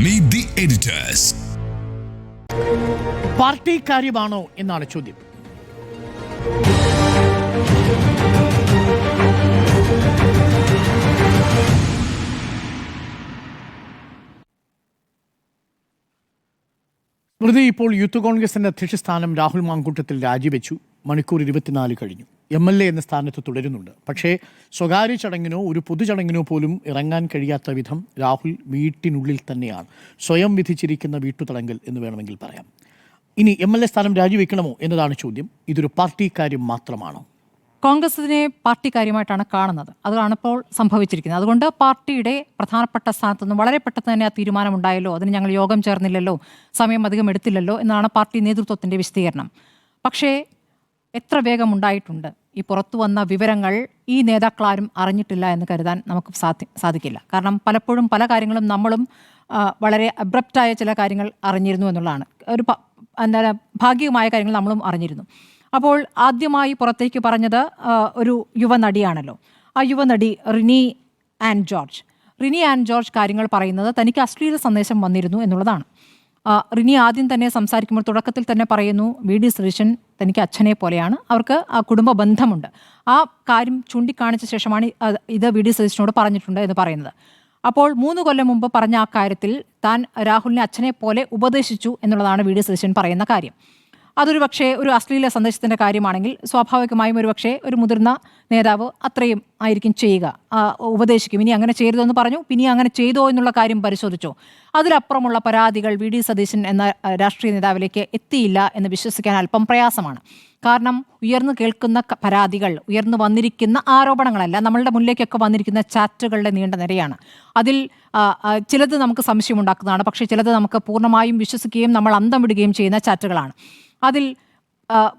Meet the editors. Party കാര്യമാണോ എന്നാണ് ചോദ്യം. സ്മൃതി, ഇപ്പോൾ യൂത്ത് കോൺഗ്രസിന്റെ അധ്യക്ഷ സ്ഥാനം രാഹുൽ മാങ്കൂട്ടത്തിൽ രാജിവെച്ചു. മണിക്കൂർ 24 കഴിഞ്ഞു. MLA എന്ന സ്ഥാനത്ത് തുടരുന്നുണ്ട്. പക്ഷേ സ്വകാര്യ ചടങ്ങിനോ ഒരു പൊതുചടങ്ങിനോ പോലും ഇറങ്ങാൻ കഴിയാത്ത വിധം രാഹുൽ വീട്ടിനുള്ളിൽ തന്നെയാണ്. സ്വയം വിധിച്ചിരിക്കുന്ന വീട്ടുതടങ്കൽ എന്ന് വേണമെങ്കിൽ പറയാം. ഇനി MLA സ്ഥാനം രാജിവെക്കണമോ എന്നതാണ് ചോദ്യം. ഇതൊരു പാർട്ടി കാര്യം മാത്രമാണോ? കോൺഗ്രസിനെ പാർട്ടി കാര്യമായിട്ടാണ് കാണുന്നത്. അതാണ് ഇപ്പോൾ സംഭവിച്ചിരിക്കുന്നത്. അതുകൊണ്ട് പാർട്ടിയുടെ പ്രധാനപ്പെട്ട സ്ഥാനത്തുനിന്ന് വളരെ പെട്ടെന്ന് തന്നെ ആ തീരുമാനമുണ്ടായല്ലോ, അതിന് ഞങ്ങൾ യോഗം ചേർന്നില്ലല്ലോ, സമയം അധികം എടുത്തില്ലല്ലോ എന്നാണ് പാർട്ടി നേതൃത്വത്തിൻ്റെ വിശദീകരണം. പക്ഷേ എത്ര വേഗം ഉണ്ടായിട്ടുണ്ട്. ഈ പുറത്തു വന്ന വിവരങ്ങൾ ഈ നേതാക്കളാരും അറിഞ്ഞിട്ടില്ല എന്ന് കരുതാൻ നമുക്ക് സാധിക്കില്ല. കാരണം പലപ്പോഴും പല കാര്യങ്ങളും നമ്മളും വളരെ അബ്രപ്റ്റായ ചില കാര്യങ്ങൾ അറിഞ്ഞിരുന്നു എന്നുള്ളതാണ്. എന്താണ് ഭാഗികമായ കാര്യങ്ങൾ നമ്മളും അറിഞ്ഞിരുന്നു. അപ്പോൾ ആദ്യമായി പുറത്തേക്ക് പറഞ്ഞത് ഒരു യുവനടിയാണല്ലോ. ആ യുവനടി റിനി ആൻ ജോർജ് കാര്യങ്ങൾ പറയുന്നത് തനിക്ക് അശ്ലീല സന്ദേശം വന്നിരുന്നു എന്നുള്ളതാണ്. റിനി ആദ്യം തന്നെ സംസാരിക്കുമ്പോൾ തുടക്കത്തിൽ തന്നെ പറയുന്നു VD സതീശൻ തനിക്ക് അച്ഛനെ പോലെയാണ്, അവർക്ക് ആ കുടുംബ ബന്ധമുണ്ട്. ആ കാര്യം ചൂണ്ടിക്കാണിച്ച ശേഷമാണ് ഇത് VD സതീശനോട് പറഞ്ഞിട്ടുണ്ട് എന്ന് പറയുന്നത്. അപ്പോൾ 3 കൊല്ലം മുമ്പ് പറഞ്ഞ ആ കാര്യത്തിൽ താൻ രാഹുലിനെ അച്ഛനെ പോലെ ഉപദേശിച്ചു എന്നുള്ളതാണ് VD സതീശൻ പറയുന്ന കാര്യം. അതൊരു പക്ഷേ ഒരു അശ്ലീല സന്ദേശത്തിൻ്റെ കാര്യമാണെങ്കിൽ സ്വാഭാവികമായും ഒരു പക്ഷേ ഒരു മുതിർന്ന നേതാവ് അത്രയും ആയിരിക്കും ചെയ്യുക, ഉപദേശിക്കും. ഇനി അങ്ങനെ ചെയ്തതെന്ന് പറഞ്ഞു, പിന്നെ അങ്ങനെ ചെയ്തോ എന്നുള്ള കാര്യം പരിശോധിച്ചോ. അതിലപ്പുറമുള്ള പരാതികൾ VD സതീശൻ എന്ന രാഷ്ട്രീയ നേതാവിലേക്ക് എത്തിയില്ല എന്ന് വിശ്വസിക്കാൻ അല്പം പ്രയാസമാണ്. കാരണം ഉയർന്നു കേൾക്കുന്ന പരാതികൾ, ഉയർന്നു വന്നിരിക്കുന്ന ആരോപണങ്ങളല്ല, നമ്മളുടെ മുന്നിലേക്കൊക്കെ വന്നിരിക്കുന്ന ചാറ്റുകളുടെ നീണ്ട നിരയാണ്. അതിൽ ചിലത് നമുക്ക് സംശയമുണ്ടാക്കുന്നതാണ്, പക്ഷേ ചിലത് നമുക്ക് പൂർണ്ണമായും വിശ്വസിക്കുകയും നമ്മൾ അന്തം വിടുകയും ചെയ്യുന്ന ചാറ്റുകളാണ്. അതിൽ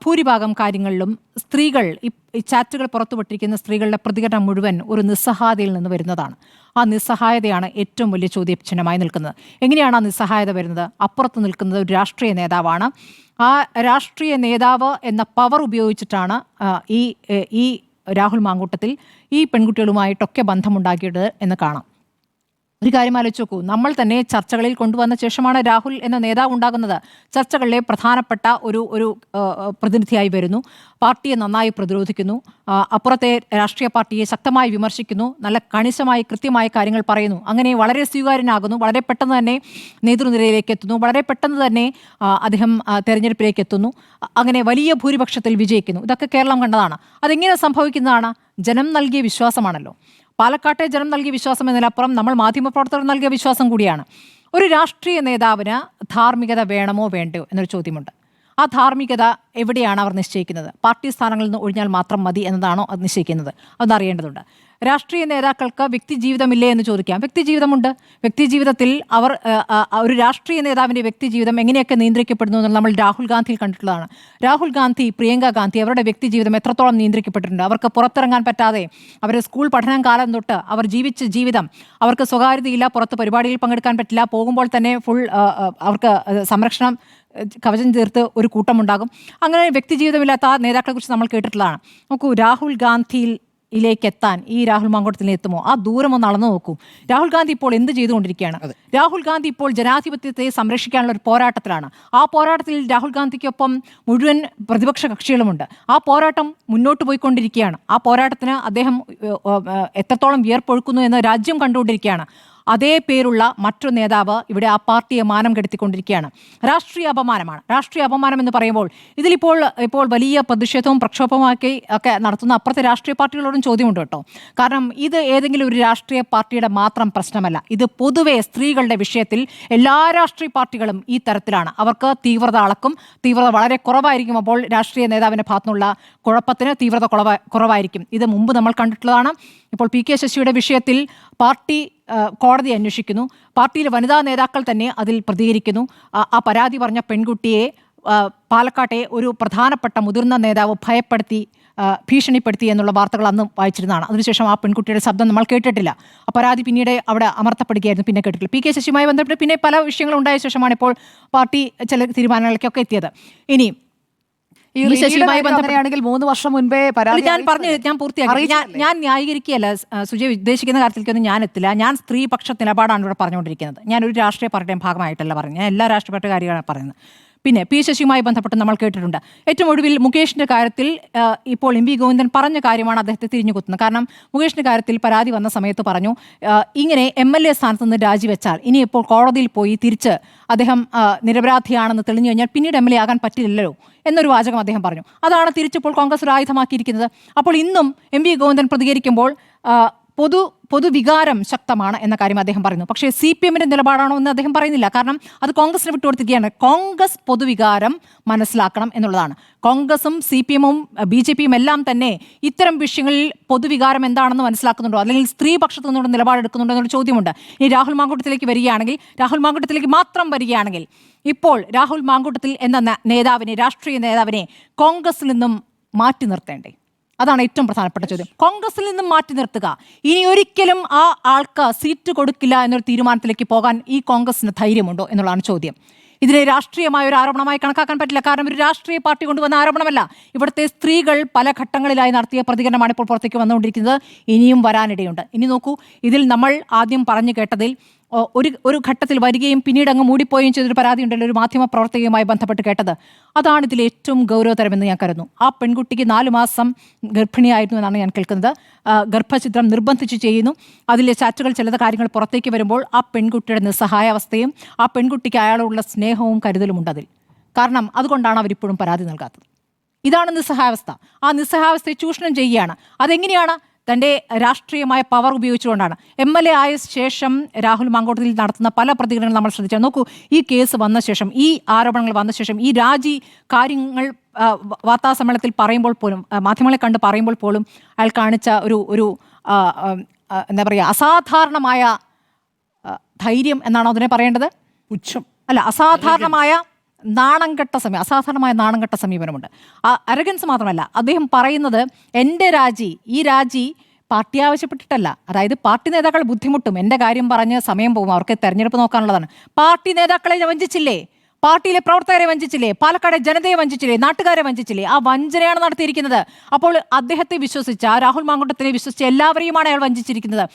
ഭൂരിഭാഗം കാര്യങ്ങളിലും സ്ത്രീകൾ, ഈ ചാറ്റുകൾ പുറത്തുവിട്ടിരിക്കുന്ന സ്ത്രീകളുടെ പ്രതികരണം മുഴുവൻ ഒരു നിസ്സഹായതയിൽ നിന്ന് വരുന്നതാണ്. ആ നിസ്സഹായതയാണ് ഏറ്റവും വലിയ ചോദ്യചിഹ്നമായി നിൽക്കുന്നത്. എങ്ങനെയാണ് ആ നിസ്സഹായത വരുന്നത്? അപ്പുറത്ത് നിൽക്കുന്നത് ഒരു രാഷ്ട്രീയ നേതാവാണ്. ആ രാഷ്ട്രീയ നേതാവ് എന്ന പവർ ഉപയോഗിച്ചിട്ടാണ് ഈ രാഹുൽ മാങ്കൂട്ടത്തിൽ ഈ പെൺകുട്ടികളുമായിട്ടൊക്കെ ബന്ധമുണ്ടാക്കിയത് എന്ന് കാണാം. ഒരു കാര്യം ആലോചിച്ച് നോക്കൂ, നമ്മൾ തന്നെ ചർച്ചകളിൽ കൊണ്ടുവന്ന ശേഷമാണ് രാഹുൽ എന്ന നേതാവ് ഉണ്ടാകുന്നത്. ചർച്ചകളിലെ പ്രധാനപ്പെട്ട ഒരു പ്രതിനിധിയായി വരുന്നു, പാർട്ടിയെ നന്നായി പ്രതിരോധിക്കുന്നു, അപ്പുറത്തെ രാഷ്ട്രീയ പാർട്ടിയെ ശക്തമായി വിമർശിക്കുന്നു, നല്ല കണിശമായി കൃത്യമായ കാര്യങ്ങൾ പറയുന്നു. അങ്ങനെ വളരെ സ്വീകാര്യനാകുന്നു, വളരെ പെട്ടെന്ന് തന്നെ നേതൃനിരയിലേക്ക് എത്തുന്നു, വളരെ പെട്ടെന്ന് തന്നെ അദ്ദേഹം തെരഞ്ഞെടുപ്പിലേക്ക് എത്തുന്നു, അങ്ങനെ വലിയ ഭൂരിപക്ഷത്തിൽ വിജയിക്കുന്നു. ഇതൊക്കെ കേരളം കണ്ടതാണ്. അതെങ്ങനെ സംഭവിക്കുന്നതാണ്? ജനം നൽകിയ വിശ്വാസമാണല്ലോ. പാലക്കാട്ടെ ജനം നൽകിയ വിശ്വാസം എന്നതിലപ്പുറം നമ്മൾ മാധ്യമപ്രവർത്തകർ നൽകിയ വിശ്വാസം കൂടിയാണ്. ഒരു രാഷ്ട്രീയ നേതാവിന് ധാർമ്മികത വേണമോ വേണ്ടയോ എന്നൊരു ചോദ്യമുണ്ട്. ആ ധാർമ്മികത എവിടെയാണ് അവർ നിശ്ചയിക്കുന്നത്? പാർട്ടി സ്ഥാനങ്ങളിൽ നിന്ന് ഒഴിഞ്ഞാൽ മാത്രം മതി എന്നതാണോ അത് നിശ്ചയിക്കുന്നത്? അതറിയേണ്ടതുണ്ട്. രാഷ്ട്രീയ നേതാക്കൾക്ക് വ്യക്തി ജീവിതമില്ലേ എന്ന് ചോദിക്കാം. വ്യക്തിജീവിതമുണ്ട്. വ്യക്തിജീവിതത്തിൽ അവർ ഒരു രാഷ്ട്രീയ നേതാവിൻ്റെ വ്യക്തിജീവിതം എങ്ങനെയൊക്കെ നിയന്ത്രിക്കപ്പെടുന്നു എന്ന് നമ്മൾ രാഹുൽ ഗാന്ധിയിൽ കണ്ടിട്ടുള്ളതാണ്. രാഹുൽ ഗാന്ധി, പ്രിയങ്ക ഗാന്ധി, അവരുടെ വ്യക്തിജീവിതം എത്രത്തോളം നിയന്ത്രിക്കപ്പെട്ടിട്ടുണ്ട്. അവർക്ക് പുറത്തിറങ്ങാൻ പറ്റാതെ, അവരുടെ സ്കൂൾ പഠനം കാലം തൊട്ട് അവർ ജീവിച്ച ജീവിതം, അവർക്ക് സ്വകാര്യതയില്ല, പുറത്ത് പരിപാടിയിൽ പങ്കെടുക്കാൻ പറ്റില്ല, പോകുമ്പോൾ തന്നെ ഫുൾ അവർക്ക് സംരക്ഷണം കവചം തീർത്ത് ഒരു കൂട്ടമുണ്ടാകും. അങ്ങനെ വ്യക്തിജീവിതമില്ലാത്ത ആ നേതാക്കളെക്കുറിച്ച് നമ്മൾ കേട്ടിട്ടുള്ളതാണ്. നോക്കൂ, രാഹുൽ ഗാന്ധിയിലേക്ക് എത്താൻ ഈ രാഹുൽ മാങ്കൂട്ടത്തിൽ എത്തുമോ? ആ ദൂരം ഒന്ന് അളന്നു നോക്കൂ. രാഹുൽ ഗാന്ധി ഇപ്പോൾ എന്ത് ചെയ്തുകൊണ്ടിരിക്കുകയാണ്? രാഹുൽ ഗാന്ധി ഇപ്പോൾ ജനാധിപത്യത്തെ സംരക്ഷിക്കാനുള്ള ഒരു പോരാട്ടത്തിലാണ്. ആ പോരാട്ടത്തിൽ രാഹുൽ ഗാന്ധിക്കൊപ്പം മുഴുവൻ പ്രതിപക്ഷ കക്ഷികളുമുണ്ട്. ആ പോരാട്ടം മുന്നോട്ട് പോയിക്കൊണ്ടിരിക്കുകയാണ്. ആ പോരാട്ടത്തിന് അദ്ദേഹം എത്രത്തോളം വിയർപ്പൊഴുക്കുന്നു എന്ന് രാജ്യം കണ്ടുകൊണ്ടിരിക്കുകയാണ്. അതേ പേരുള്ള മറ്റൊരു നേതാവ് ഇവിടെ ആ പാർട്ടിയെ മാനം കെടുത്തിക്കൊണ്ടിരിക്കുകയാണ്. രാഷ്ട്രീയ അപമാനമാണ്. രാഷ്ട്രീയ അപമാനം എന്ന് പറയുമ്പോൾ ഇപ്പോൾ വലിയ പ്രതിഷേധവും പ്രക്ഷോഭവുമൊക്കെ നടത്തുന്ന അപ്പുറത്തെ രാഷ്ട്രീയ പാർട്ടികളോടും ചോദ്യമുണ്ട് കേട്ടോ. കാരണം ഇത് ഏതെങ്കിലും ഒരു രാഷ്ട്രീയ പാർട്ടിയുടെ മാത്രം പ്രശ്നമല്ല. ഇത് പൊതുവെ സ്ത്രീകളുടെ വിഷയത്തിൽ എല്ലാ രാഷ്ട്രീയ പാർട്ടികളും ഈ തരത്തിലാണ്. അവർക്ക് തീവ്രത അളക്കും. തീവ്രത വളരെ കുറവായിരിക്കും. അപ്പോൾ രാഷ്ട്രീയ നേതാവിൻ്റെ ഭാഗത്തുനിന്നുള്ള കുഴപ്പത്തിന് തീവ്രത കുറവായിരിക്കും. ഇത് മുമ്പ് നമ്മൾ കണ്ടിട്ടുള്ളതാണ്. ഇപ്പോൾ PK ശശിയുടെ വിഷയത്തിൽ പാർട്ടി കോടതി അന്വേഷിക്കുന്നു. പാർട്ടിയിലെ വനിതാ നേതാക്കൾ തന്നെ അതിൽ പ്രതികരിക്കുന്നു. ആ പരാതി പറഞ്ഞ പെൺകുട്ടിയെ പാലക്കാട്ടെ ഒരു പ്രധാനപ്പെട്ട മുതിർന്ന നേതാവ് ഭീഷണിപ്പെടുത്തി എന്നുള്ള വാർത്തകൾ അന്ന് വായിച്ചിരുന്നതാണ്. അതിനുശേഷം ആ പെൺകുട്ടിയുടെ ശബ്ദം നമ്മൾ കേട്ടിട്ടില്ല. ആ പരാതി പിന്നീട് അവിടെ അമർത്തപ്പെടുകയായിരുന്നു, പിന്നെ കേട്ടിട്ടില്ല. PK ശശിയുമായി ബന്ധപ്പെട്ട് പിന്നെ പല വിഷയങ്ങളും ഉണ്ടായ ശേഷമാണ് ഇപ്പോൾ പാർട്ടി ചില തീരുമാനങ്ങളിലേക്കൊക്കെ എത്തിയത്. ഇനി ഈ ഈ ശശിയുമായി ബന്ധപ്പെടുകയാണെങ്കിൽ 3 വർഷം മുൻപേ പരാതി ഞാൻ പൂർത്തിയാക്കി. ഞാൻ ന്യായീകരിക്കുകയല്ല സുജയ്, ഉദ്ദേശിക്കുന്ന കാര്യത്തിലേക്കൊന്നും ഞാൻ എത്തില്ല. ഞാൻ സ്ത്രീപക്ഷ നിലപാടാണ് ഇവിടെ പറഞ്ഞുകൊണ്ടിരിക്കുന്നത്. ഞാൻ ഒരു രാഷ്ട്രീയ പാർട്ടിയുടെ ഭാഗമായിട്ടല്ല പറയുന്നത്, ഞാൻ എല്ലാ രാഷ്ട്രീയ പാർട്ടി കാര്യമാണ് പറയുന്നത്. പിന്നെ പി ശശിയുമായി ബന്ധപ്പെട്ട് നമ്മൾ കേട്ടിട്ടുണ്ട്. ഏറ്റവും ഒടുവിൽ മുകേഷിന്റെ കാര്യത്തിൽ ഇപ്പോൾ എം വി ഗോവിന്ദൻ പറഞ്ഞ കാര്യമാണ് അദ്ദേഹത്തെ തിരിഞ്ഞുകുത്തുന്നത്. കാരണം മുകേഷിന്റെ കാര്യത്തിൽ പരാതി വന്ന സമയത്ത് പറഞ്ഞു, ഇങ്ങനെ MLA സ്ഥാനത്ത് നിന്ന് രാജിവെച്ചാൽ ഇനി ഇപ്പോൾ കോടതിയിൽ പോയി തിരിച്ച് അദ്ദേഹം നിരപരാധിയാണെന്ന് തെളിഞ്ഞു കഴിഞ്ഞാൽ പിന്നീട് MLA ആകാൻ പറ്റില്ലല്ലോ എന്നൊരു വാചകം അദ്ദേഹം പറഞ്ഞു. അതാണ് തിരിച്ചിപ്പോൾ കോൺഗ്രസ് ഒരു ആയുധമാക്കിയിരിക്കുന്നത്. അപ്പോൾ ഇന്നും എം വി ഗോവിന്ദൻ പ്രതികരിക്കുമ്പോൾ പൊതുവികാരം ശക്തമാണ് എന്ന കാര്യം അദ്ദേഹം പറയുന്നു. പക്ഷേ CPM-ന്റെ നിലപാടാണോ എന്ന് അദ്ദേഹം പറയുന്നില്ല. കാരണം അത് കോൺഗ്രസിന് വിട്ടുകൊടുത്തിരിക്കുകയാണ്. കോൺഗ്രസ് പൊതുവികാരം മനസ്സിലാക്കണം എന്നുള്ളതാണ്. കോൺഗ്രസും CPM-ഉം BJP-യും എല്ലാം തന്നെ ഇത്തരം വിഷയങ്ങളിൽ പൊതുവികാരം എന്താണെന്ന് മനസ്സിലാക്കുന്നുണ്ടോ, അല്ലെങ്കിൽ സ്ത്രീപക്ഷത്തു നിന്നുള്ള നിലപാടെടുക്കുന്നുണ്ടോ എന്നൊരു ചോദ്യമുണ്ട്. ഇനി രാഹുൽ മാങ്കൂട്ടത്തിലേക്ക് വരികയാണെങ്കിൽ, രാഹുൽ മാങ്കൂട്ടത്തിലേക്ക് മാത്രം വരികയാണെങ്കിൽ, ഇപ്പോൾ രാഹുൽ മാങ്കൂട്ടത്തിൽ എന്ന നേതാവിനെ, രാഷ്ട്രീയ നേതാവിനെ കോൺഗ്രസിൽ നിന്നും മാറ്റി നിർത്തേണ്ടേ? അതാണ് ഏറ്റവും പ്രധാനപ്പെട്ട ചോദ്യം. കോൺഗ്രസിൽ നിന്നും മാറ്റി നിർത്തുക. ഇനി ഒരിക്കലും ആ ആൾക്ക് സീറ്റ് കൊടുക്കില്ല എന്നൊരു തീരുമാനത്തിലേക്ക് പോകാൻ ഈ കോൺഗ്രസിന് ധൈര്യമുണ്ടോ എന്നുള്ളതാണ് ചോദ്യം. ഇതിനെ രാഷ്ട്രീയമായ ഒരു ആരോപണമായി കണക്കാക്കാൻ പറ്റില്ല. കാരണം ഒരു രാഷ്ട്രീയ പാർട്ടി കൊണ്ടുവന്ന ആരോപണമല്ല. ഇവിടുത്തെ സ്ത്രീകൾ പല ഘട്ടങ്ങളിലായി നടത്തിയ പ്രതികരണമാണ് ഇപ്പോൾ പുറത്തേക്ക് വന്നുകൊണ്ടിരിക്കുന്നത്. ഇനിയും വരാനിടയുണ്ട്. ഇനി നോക്കൂ, ഇതിൽ നമ്മൾ ആദ്യം പറഞ്ഞു കേട്ടതിൽ ഒരു ഘട്ടത്തിൽ വരികയും പിന്നീട് അങ്ങ് മൂടിപ്പോവുകയും ചെയ്തൊരു പരാതി ഉണ്ടല്ലോ, ഒരു മാധ്യമ പ്രവർത്തകയുമായി ബന്ധപ്പെട്ട് കേട്ടത്. അതാണ് ഇതിൽ ഏറ്റവും ഗൗരവതരമെന്ന് ഞാൻ കരുതുന്നു. ആ പെൺകുട്ടിക്ക് 4 മാസം ഗർഭിണിയായിരുന്നു എന്നാണ് ഞാൻ കേൾക്കുന്നത്. ഗർഭഛിദ്രം നിർബന്ധിച്ച് ചെയ്യുന്നു. അതിലെ ചാറ്റുകൾ ചിലത് കാര്യങ്ങൾ പുറത്തേക്ക് വരുമ്പോൾ ആ പെൺകുട്ടിയുടെ നിസ്സഹായാവസ്ഥയും ആ പെൺകുട്ടിക്ക് അയാളോടുള്ള സ്നേഹവും കരുതലും ഉണ്ട് അതിൽ. കാരണം അതുകൊണ്ടാണ് അവരിപ്പോഴും പരാതി നൽകാത്തത്. ഇതാണ് നിസ്സഹായാവസ്ഥ. ആ നിസ്സഹായാവസ്ഥയെ ചൂഷണം ചെയ്യുകയാണ്. അതെങ്ങനെയാണ്? തൻ്റെ രാഷ്ട്രീയമായ പവർ ഉപയോഗിച്ചുകൊണ്ടാണ്. MLA ആയ ശേഷം രാഹുൽ മാങ്കൂട്ടത്തിൽ നടത്തുന്ന പല പ്രതികരണങ്ങൾ നമ്മൾ ശ്രദ്ധിച്ചാൽ നോക്കൂ, ഈ കേസ് വന്ന ശേഷം, ഈ ആരോപണങ്ങൾ വന്ന ശേഷം, ഈ രാജി കാര്യങ്ങൾ വാർത്താസമ്മേളനത്തിൽ പറയുമ്പോൾ പോലും, മാധ്യമങ്ങളെ കണ്ട് പറയുമ്പോൾ പോലും അയാൾ കാണിച്ച ഒരു എന്താ പറയുക, അസാധാരണമായ ധൈര്യം എന്നാണോ അതിനെ പറയേണ്ടത്? പുച്ഛം അല്ല, അസാധാരണമായ അസാധാരണമായ നാണം കെട്ട സമീപനമുണ്ട്. അരഗൻസ് മാത്രമല്ല, അദ്ദേഹം പറയുന്നത് എൻ്റെ രാജി, ഈ രാജി പാർട്ടി ആവശ്യപ്പെട്ടിട്ടല്ല. അതായത് പാർട്ടി നേതാക്കൾ ബുദ്ധിമുട്ടും, എൻ്റെ കാര്യം പറഞ്ഞ് സമയം പോകും, അവർക്ക് തെരഞ്ഞെടുപ്പ് നോക്കാനുള്ളതാണ്. പാർട്ടി നേതാക്കളെ വഞ്ചിച്ചില്ലേ, പാർട്ടിയിലെ പ്രവർത്തകരെ വഞ്ചിച്ചില്ലേ, പാലക്കാട് ജനതയെ വഞ്ചിച്ചില്ലേ, നാട്ടുകാരെ വഞ്ചിച്ചില്ലേ? ആ വഞ്ചനയാണ് നടത്തിയിരിക്കുന്നത്. അപ്പോൾ അദ്ദേഹത്തെ വിശ്വസിച്ച, രാഹുൽ മാങ്കൂട്ടത്തിനെ വിശ്വസിച്ച എല്ലാവരെയുമാണ് അയാൾ വഞ്ചിച്ചിരിക്കുന്നത്.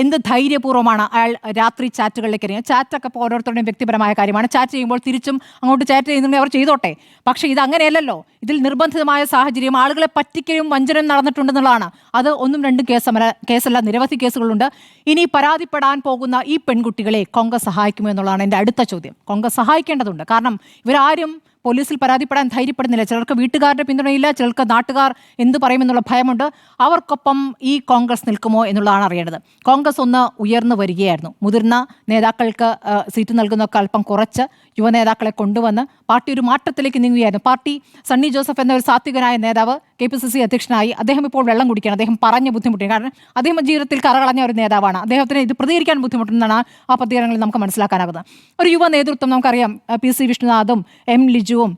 എന്ത് ധൈര്യപൂർവ്വമാണ് അയാൾ രാത്രി ചാറ്റുകളിലേക്ക് ഇറങ്ങിയത്. ചാറ്റൊക്കെ ഇപ്പോൾ ഓരോരുത്തരുടെയും വ്യക്തിപരമായ കാര്യമാണ്. ചാറ്റ് ചെയ്യുമ്പോൾ തിരിച്ചും അങ്ങോട്ട് ചാറ്റ് ചെയ്യുന്നുണ്ടെങ്കിൽ അവർ ചെയ്തോട്ടെ. പക്ഷേ ഇത് അങ്ങനെയല്ലല്ലോ. ഇതിൽ നിർബന്ധിതമായ സാഹചര്യം, ആളുകളെ പറ്റിക്കലും വഞ്ചനയും നടന്നിട്ടുണ്ടെന്നുള്ളതാണ്. അത് 1-2 കേസല്ല, നിരവധി കേസുകളുണ്ട്. ഇനി പരാതിപ്പെടാൻ പോകുന്ന ഈ പെൺകുട്ടികളെ കോൺഗ്രസ് സഹായിക്കുമോ എന്നുള്ളതാണ് എൻ്റെ അടുത്ത ചോദ്യം. കോൺഗ്രസ് സഹായിക്കേണ്ടതുണ്ട്. കാരണം ഇവരാരും പോലീസിൽ പരാതിപ്പെടാൻ ധൈര്യപ്പെടുന്നില്ല. ചിലർക്ക് വീട്ടുകാരുടെ പിന്തുണയില്ല, ചിലർക്ക് നാട്ടുകാർ എന്ത് പറയുമെന്നുള്ള ഭയമുണ്ട്. അവർക്കൊപ്പം ഈ കോൺഗ്രസ് നിൽക്കുമോ എന്നുള്ളതാണ് അറിയേണ്ടത്. കോൺഗ്രസ് ഒന്ന് ഉയർന്നു വരികയായിരുന്നു. മുതിർന്ന നേതാക്കൾക്ക് സീറ്റ് നൽകുന്നതൊക്കെ അല്പം കുറച്ച് യുവ നേതാക്കളെ കൊണ്ടുവന്ന് പാർട്ടി ഒരു മാറ്റത്തിലേക്ക് നീങ്ങുകയായിരുന്നു. പാർട്ടി സണ്ണി ജോസഫ് എന്ന ഒരു സാത്വികനായ നേതാവ് KPCC അധ്യക്ഷനായി. അദ്ദേഹം ഇപ്പോൾ വെള്ളം കുടിക്കുകയാണ്. അദ്ദേഹം പറഞ്ഞ് ബുദ്ധിമുട്ടി. കാരണം അദ്ദേഹം ജീവിതത്തിൽ കറകളഞ്ഞ ഒരു നേതാവാണ്. അദ്ദേഹത്തിന് ഇത് പ്രതികരിക്കാൻ ബുദ്ധിമുട്ടുണ്ടെന്നാണ് ആ പ്രതികരണങ്ങളിൽ നമുക്ക് മനസ്സിലാക്കാനാകുന്നത്. ഒരു യുവ നേതൃത്വം നമുക്കറിയാം. PC വിഷ്ണുനാഥും M ലിജുവും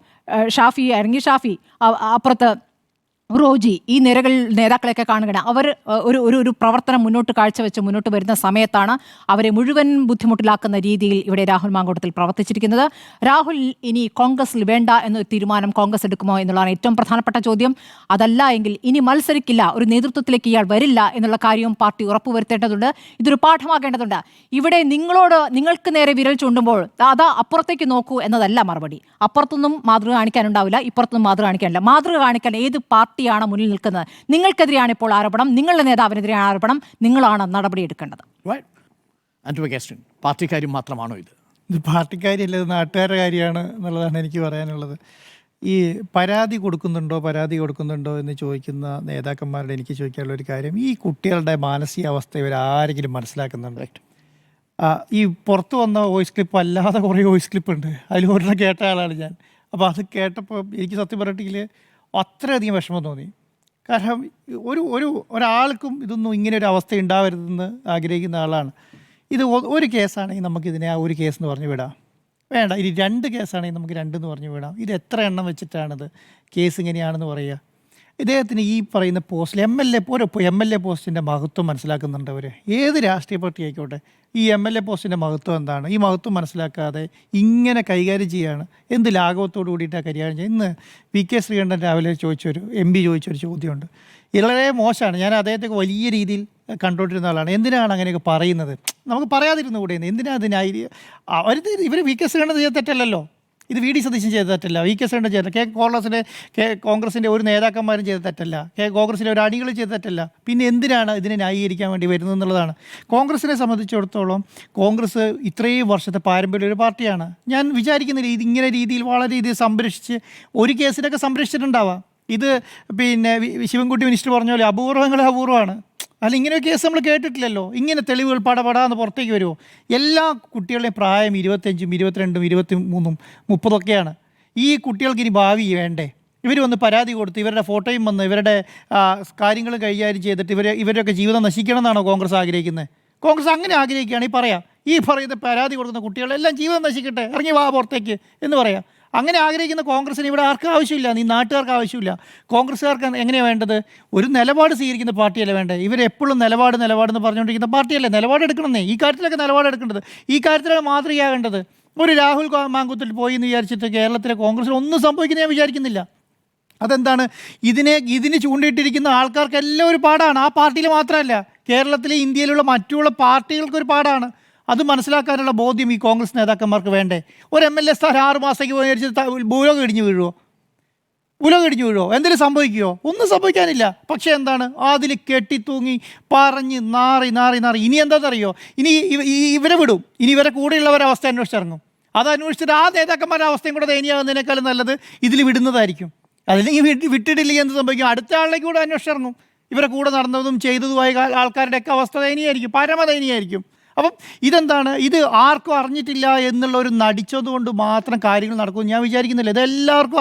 ഷാഫി, അല്ലെങ്കിൽ ഷാഫി, അപ്പുറത്ത് റോജി, ഈ നേതാക്കളെയൊക്കെ കാണുകയാണ്. അവർ ഒരു പ്രവർത്തനം മുന്നോട്ട് കാഴ്ചവെച്ച് മുന്നോട്ട് വരുന്ന സമയത്താണ് അവരെ മുഴുവൻ ബുദ്ധിമുട്ടിലാക്കുന്ന രീതിയിൽ ഇവിടെ രാഹുൽ മാങ്കൂട്ടത്തിൽ പ്രവർത്തിച്ചിരിക്കുന്നത്. രാഹുൽ ഇനി കോൺഗ്രസിൽ വേണ്ട എന്നൊരു തീരുമാനം കോൺഗ്രസ് എടുക്കുമോ എന്നുള്ളതാണ് ഏറ്റവും പ്രധാനപ്പെട്ട ചോദ്യം. അതല്ല എങ്കിൽ ഇനി മത്സരിക്കില്ല, ഒരു നേതൃത്വത്തിലേക്ക് ഇയാൾ വരില്ല എന്നുള്ള കാര്യവും പാർട്ടി ഉറപ്പുവരുത്തേണ്ടതുണ്ട്. ഇതൊരു പാഠമാക്കേണ്ടതുണ്ട്. ഇവിടെ നിങ്ങൾക്ക് നേരെ വിരൽ ചൂണ്ടുമ്പോൾ അതാ അപ്പുറത്തേക്ക് നോക്കൂ എന്നതല്ല മറുപടി. അപ്പുറത്തൊന്നും മാതൃക കാണിക്കാനുണ്ടാവില്ല, ഇപ്പുറത്തൊന്നും മാതൃക കാണിക്കാനില്ല. മാതൃക കാണിക്കാൻ ഏത് പാർട്ടിയാണ് മുന്നിൽ നിൽക്കുന്നത്? നിങ്ങൾക്കെതിരെയാണ് ഇപ്പോൾ ആരോപണം, നിങ്ങളുടെ നേതാവിനെതിരെയാണ് ആരോപണം, നിങ്ങളാണ് നടപടി എടുക്കേണ്ടത്. പാർട്ടി കാര്യം മാത്രമാണോ ഇത്? ഇത് പാർട്ടിക്കാരിയല്ല, ഇത് നാട്ടുകാരുടെ കാര്യമാണ് എന്നുള്ളതാണ് എനിക്ക് പറയാനുള്ളത്. ഈ പരാതി കൊടുക്കുന്നുണ്ടോ എന്ന് ചോദിക്കുന്ന നേതാക്കന്മാരുടെ എനിക്ക് ചോദിക്കാനുള്ള ഒരു കാര്യം, ഈ കുട്ടികളുടെ മാനസികാവസ്ഥ ഇവരാരെങ്കിലും മനസ്സിലാക്കുന്നുണ്ട്? ഈ പുറത്ത് വന്ന വോയിസ് ക്ലിപ്പ് അല്ലാതെ കുറേ വോയിസ് ക്ലിപ്പ് ഉണ്ട്. അതിൽ ഒരെണ്ണം കേട്ട ആളാണ് ഞാൻ. അപ്പോൾ അത് കേട്ടപ്പോൾ എനിക്ക് സത്യം പറഞ്ഞിട്ടില്ല അത്രയധികം വിഷമം തോന്നി. കാരണം ഒരാൾക്കും ഇതൊന്നും ഇങ്ങനെ ഒരു അവസ്ഥ ഉണ്ടാവരുതെന്ന് ആഗ്രഹിക്കുന്ന ആളാണ്. ഇത് ഒരു കേസാണെങ്കിൽ നമുക്കിതിനെ ആ ഒരു കേസ് എന്ന് പറഞ്ഞ് വിടാം. വേണ്ട, ഇനി 2 കേസാണെങ്കിൽ നമുക്ക് 2 എന്ന് പറഞ്ഞ് വിടാം. ഇത് എത്ര എണ്ണം വെച്ചിട്ടാണിത് കേസ് ഇങ്ങനെയാണെന്ന് പറയുക? ഇദ്ദേഹത്തിന് ഈ പറയുന്ന പോസ്റ്റിൽ MLA പോസ്റ്റിൻ്റെ മഹത്വം മനസ്സിലാക്കുന്നുണ്ട് അവർ. ഏത് രാഷ്ട്രീയ പാർട്ടി ആയിക്കോട്ടെ, ഈ MLA പോസ്റ്റിൻ്റെ മഹത്വം എന്താണ്, ഈ മഹത്വം മനസ്സിലാക്കാതെ ഇങ്ങനെ കൈകാര്യം ചെയ്യാണ്. എന്ത് ലാഘവത്തോടു കൂടിയിട്ടാണ് കൈകാര്യം ചെയ്യുക. ഇന്ന് PK ശ്രീകണ്ഠൻ രാവിലെ MP ചോദിച്ചൊരു ചോദ്യമുണ്ട്. വളരെ മോശമാണ്. ഞാൻ അദ്ദേഹത്തെ വലിയ രീതിയിൽ കണ്ടുകൊണ്ടിരുന്ന ആളാണ്. എന്തിനാണ് അങ്ങനെയൊക്കെ പറയുന്നത്? നമുക്ക് പറയാതിരുന്നു കൂടെ? എന്തിനാണ് അതിനായി ഇവർ PK ശ്രീകണ്ഠൻ ചെയ്ത തെറ്റല്ലല്ലോ, ഇത് VD സതീശൻ ചെയ്ത തെറ്റല്ല, VK ശ്രീകണ്ഠൻ ചെയ്ത കോൺഗ്രസിൻ്റെ ഒരു നേതാക്കന്മാരും ചെയ്ത തെറ്റല്ല, കോൺഗ്രസിലെ ഒരു അണികൾ ചെയ്ത തെറ്റല്ല. പിന്നെ എന്തിനാണ് ഇതിനെ ന്യായീകരിക്കാൻ വേണ്ടി വരുന്നത് എന്നുള്ളതാണ്. കോൺഗ്രസിനെ സംബന്ധിച്ചിടത്തോളം കോൺഗ്രസ് ഇത്രയും വർഷത്തെ പാരമ്പര്യ ഒരു പാർട്ടിയാണ്. ഞാൻ വിചാരിക്കുന്ന ഇങ്ങനെ രീതിയിൽ വളരെ രീതിയിൽ സംരക്ഷിച്ച് ഒരു കേസിലൊക്കെ സംരക്ഷിച്ചിട്ടുണ്ടാവാം. ഇത് പിന്നെ ശിവൻകുട്ടി മിനിസ്റ്റർ പറഞ്ഞ പോലെ അപൂർവമാണ്. അല്ല, ഇങ്ങനെ ഒരു കേസ് നമ്മൾ കേട്ടിട്ടില്ലല്ലോ. ഇങ്ങനെ തെളിവുകൾ പടപടാന്ന് പുറത്തേക്ക് വരുമോ? എല്ലാ കുട്ടികളുടെയും പ്രായം 25, 22, 23, 30 ഈ കുട്ടികൾക്ക് ഇനി ഭാവി വേണ്ടേ? ഇവർ വന്ന് പരാതി കൊടുത്ത് ഇവരുടെ ഫോട്ടോയും വന്ന് ഇവരുടെ കാര്യങ്ങൾ കൈകാര്യം ചെയ്തിട്ട് ഇവരൊക്കെ ജീവിതം നശിക്കണം എന്നാണോ കോൺഗ്രസ് ആഗ്രഹിക്കുന്നത്? കോൺഗ്രസ് അങ്ങനെ ആഗ്രഹിക്കുകയാണെങ്കിൽ പറയാം, ഈ പറയുന്ന പരാതി കൊടുക്കുന്ന കുട്ടികളെല്ലാം ജീവിതം നശിക്കട്ടെ, ഇറങ്ങി വാ പുറത്തേക്ക് എന്ന് പറയാം. അങ്ങനെ ആഗ്രഹിക്കുന്ന കോൺഗ്രസിന് ഇവിടെ ആർക്കും ആവശ്യമില്ല, നീ നാട്ടുകാർക്ക് ആവശ്യമില്ല. കോൺഗ്രസ്സുകാർക്ക് എങ്ങനെയാണ് വേണ്ടത്? ഒരു നിലപാട് സ്വീകരിക്കുന്ന പാർട്ടിയല്ലേ വേണ്ടത്? ഇവരെപ്പോഴും നിലപാടെന്ന് പറഞ്ഞുകൊണ്ടിരിക്കുന്ന പാർട്ടിയല്ലേ. നിലപാടെടുക്കണമെന്നേ, ഈ കാര്യത്തിലൊക്കെ നിലപാടെടുക്കേണ്ടത്, ഈ കാര്യത്തിലാണ് മാതൃകയാകേണ്ടത്. ഒരു രാഹുൽ മാങ്കുത്തിൽ പോയി എന്ന് വിചാരിച്ചിട്ട് കേരളത്തിലെ കോൺഗ്രസിൽ ഒന്നും സംഭവിക്കുന്നത് ഞാൻ വിചാരിക്കുന്നില്ല. അതെന്താണ്? ഇതിന് ചൂണ്ടിയിട്ടിരിക്കുന്ന ആൾക്കാർക്കെല്ലാം ഒരു പാടാണ്. ആ പാർട്ടിയിൽ മാത്രമല്ല, കേരളത്തിലെ ഇന്ത്യയിലുള്ള മറ്റുള്ള പാർട്ടികൾക്കൊരു പാടാണ്. അത് മനസ്സിലാക്കാനുള്ള ബോധ്യം ഈ കോൺഗ്രസ് നേതാക്കന്മാർക്ക് വേണ്ടേ? ഒരു MLA സ്ഥാനം 6 മാസത്തേക്ക് പോയി ഭൂലോകം ഇടിഞ്ഞു വീഴുമോ? എന്തെങ്കിലും സംഭവിക്കുമോ? ഒന്നും സംഭവിക്കാനില്ല. പക്ഷേ എന്താണ്, അതിൽ കെട്ടിത്തൂങ്ങി പറഞ്ഞ് നാറി. ഇനി എന്താണെന്നറിയോ? ഇനി ഇവരെ വിടും, ഇനി ഇവരെ കൂടെയുള്ളവരെ അവസ്ഥ അന്വേഷിച്ചിറങ്ങും. അത് അന്വേഷിച്ചിട്ട് ആ നേതാക്കന്മാരുടെ അവസ്ഥയും കൂടെ ദയനീയമാകുന്നതിനേക്കാളും നല്ലത് ഇതിൽ വിടുന്നതായിരിക്കും. അല്ലെങ്കിൽ വിട്ടിട്ടില്ലെങ്കിൽ എന്ത് സംഭവിക്കും? അടുത്ത ആളിലേക്ക് കൂടെ അന്വേഷിച്ചിറങ്ങും. ഇവരെ കൂടെ നടന്നതും ചെയ്തതുമായ ആൾക്കാരുടെയൊക്കെ അവസ്ഥ ദയനീയമായിരിക്കും, പരമദയനീയമായിരിക്കും. അപ്പം ഇതെന്താണ്? ഇത് ആർക്കും അറിഞ്ഞിട്ടില്ല എന്നുള്ള ഒരു നടിച്ചതുകൊണ്ട് മാത്രം കാര്യങ്ങൾ നടക്കും ഞാൻ വിചാരിക്കുന്നില്ല. ഇത് എല്ലാവർക്കും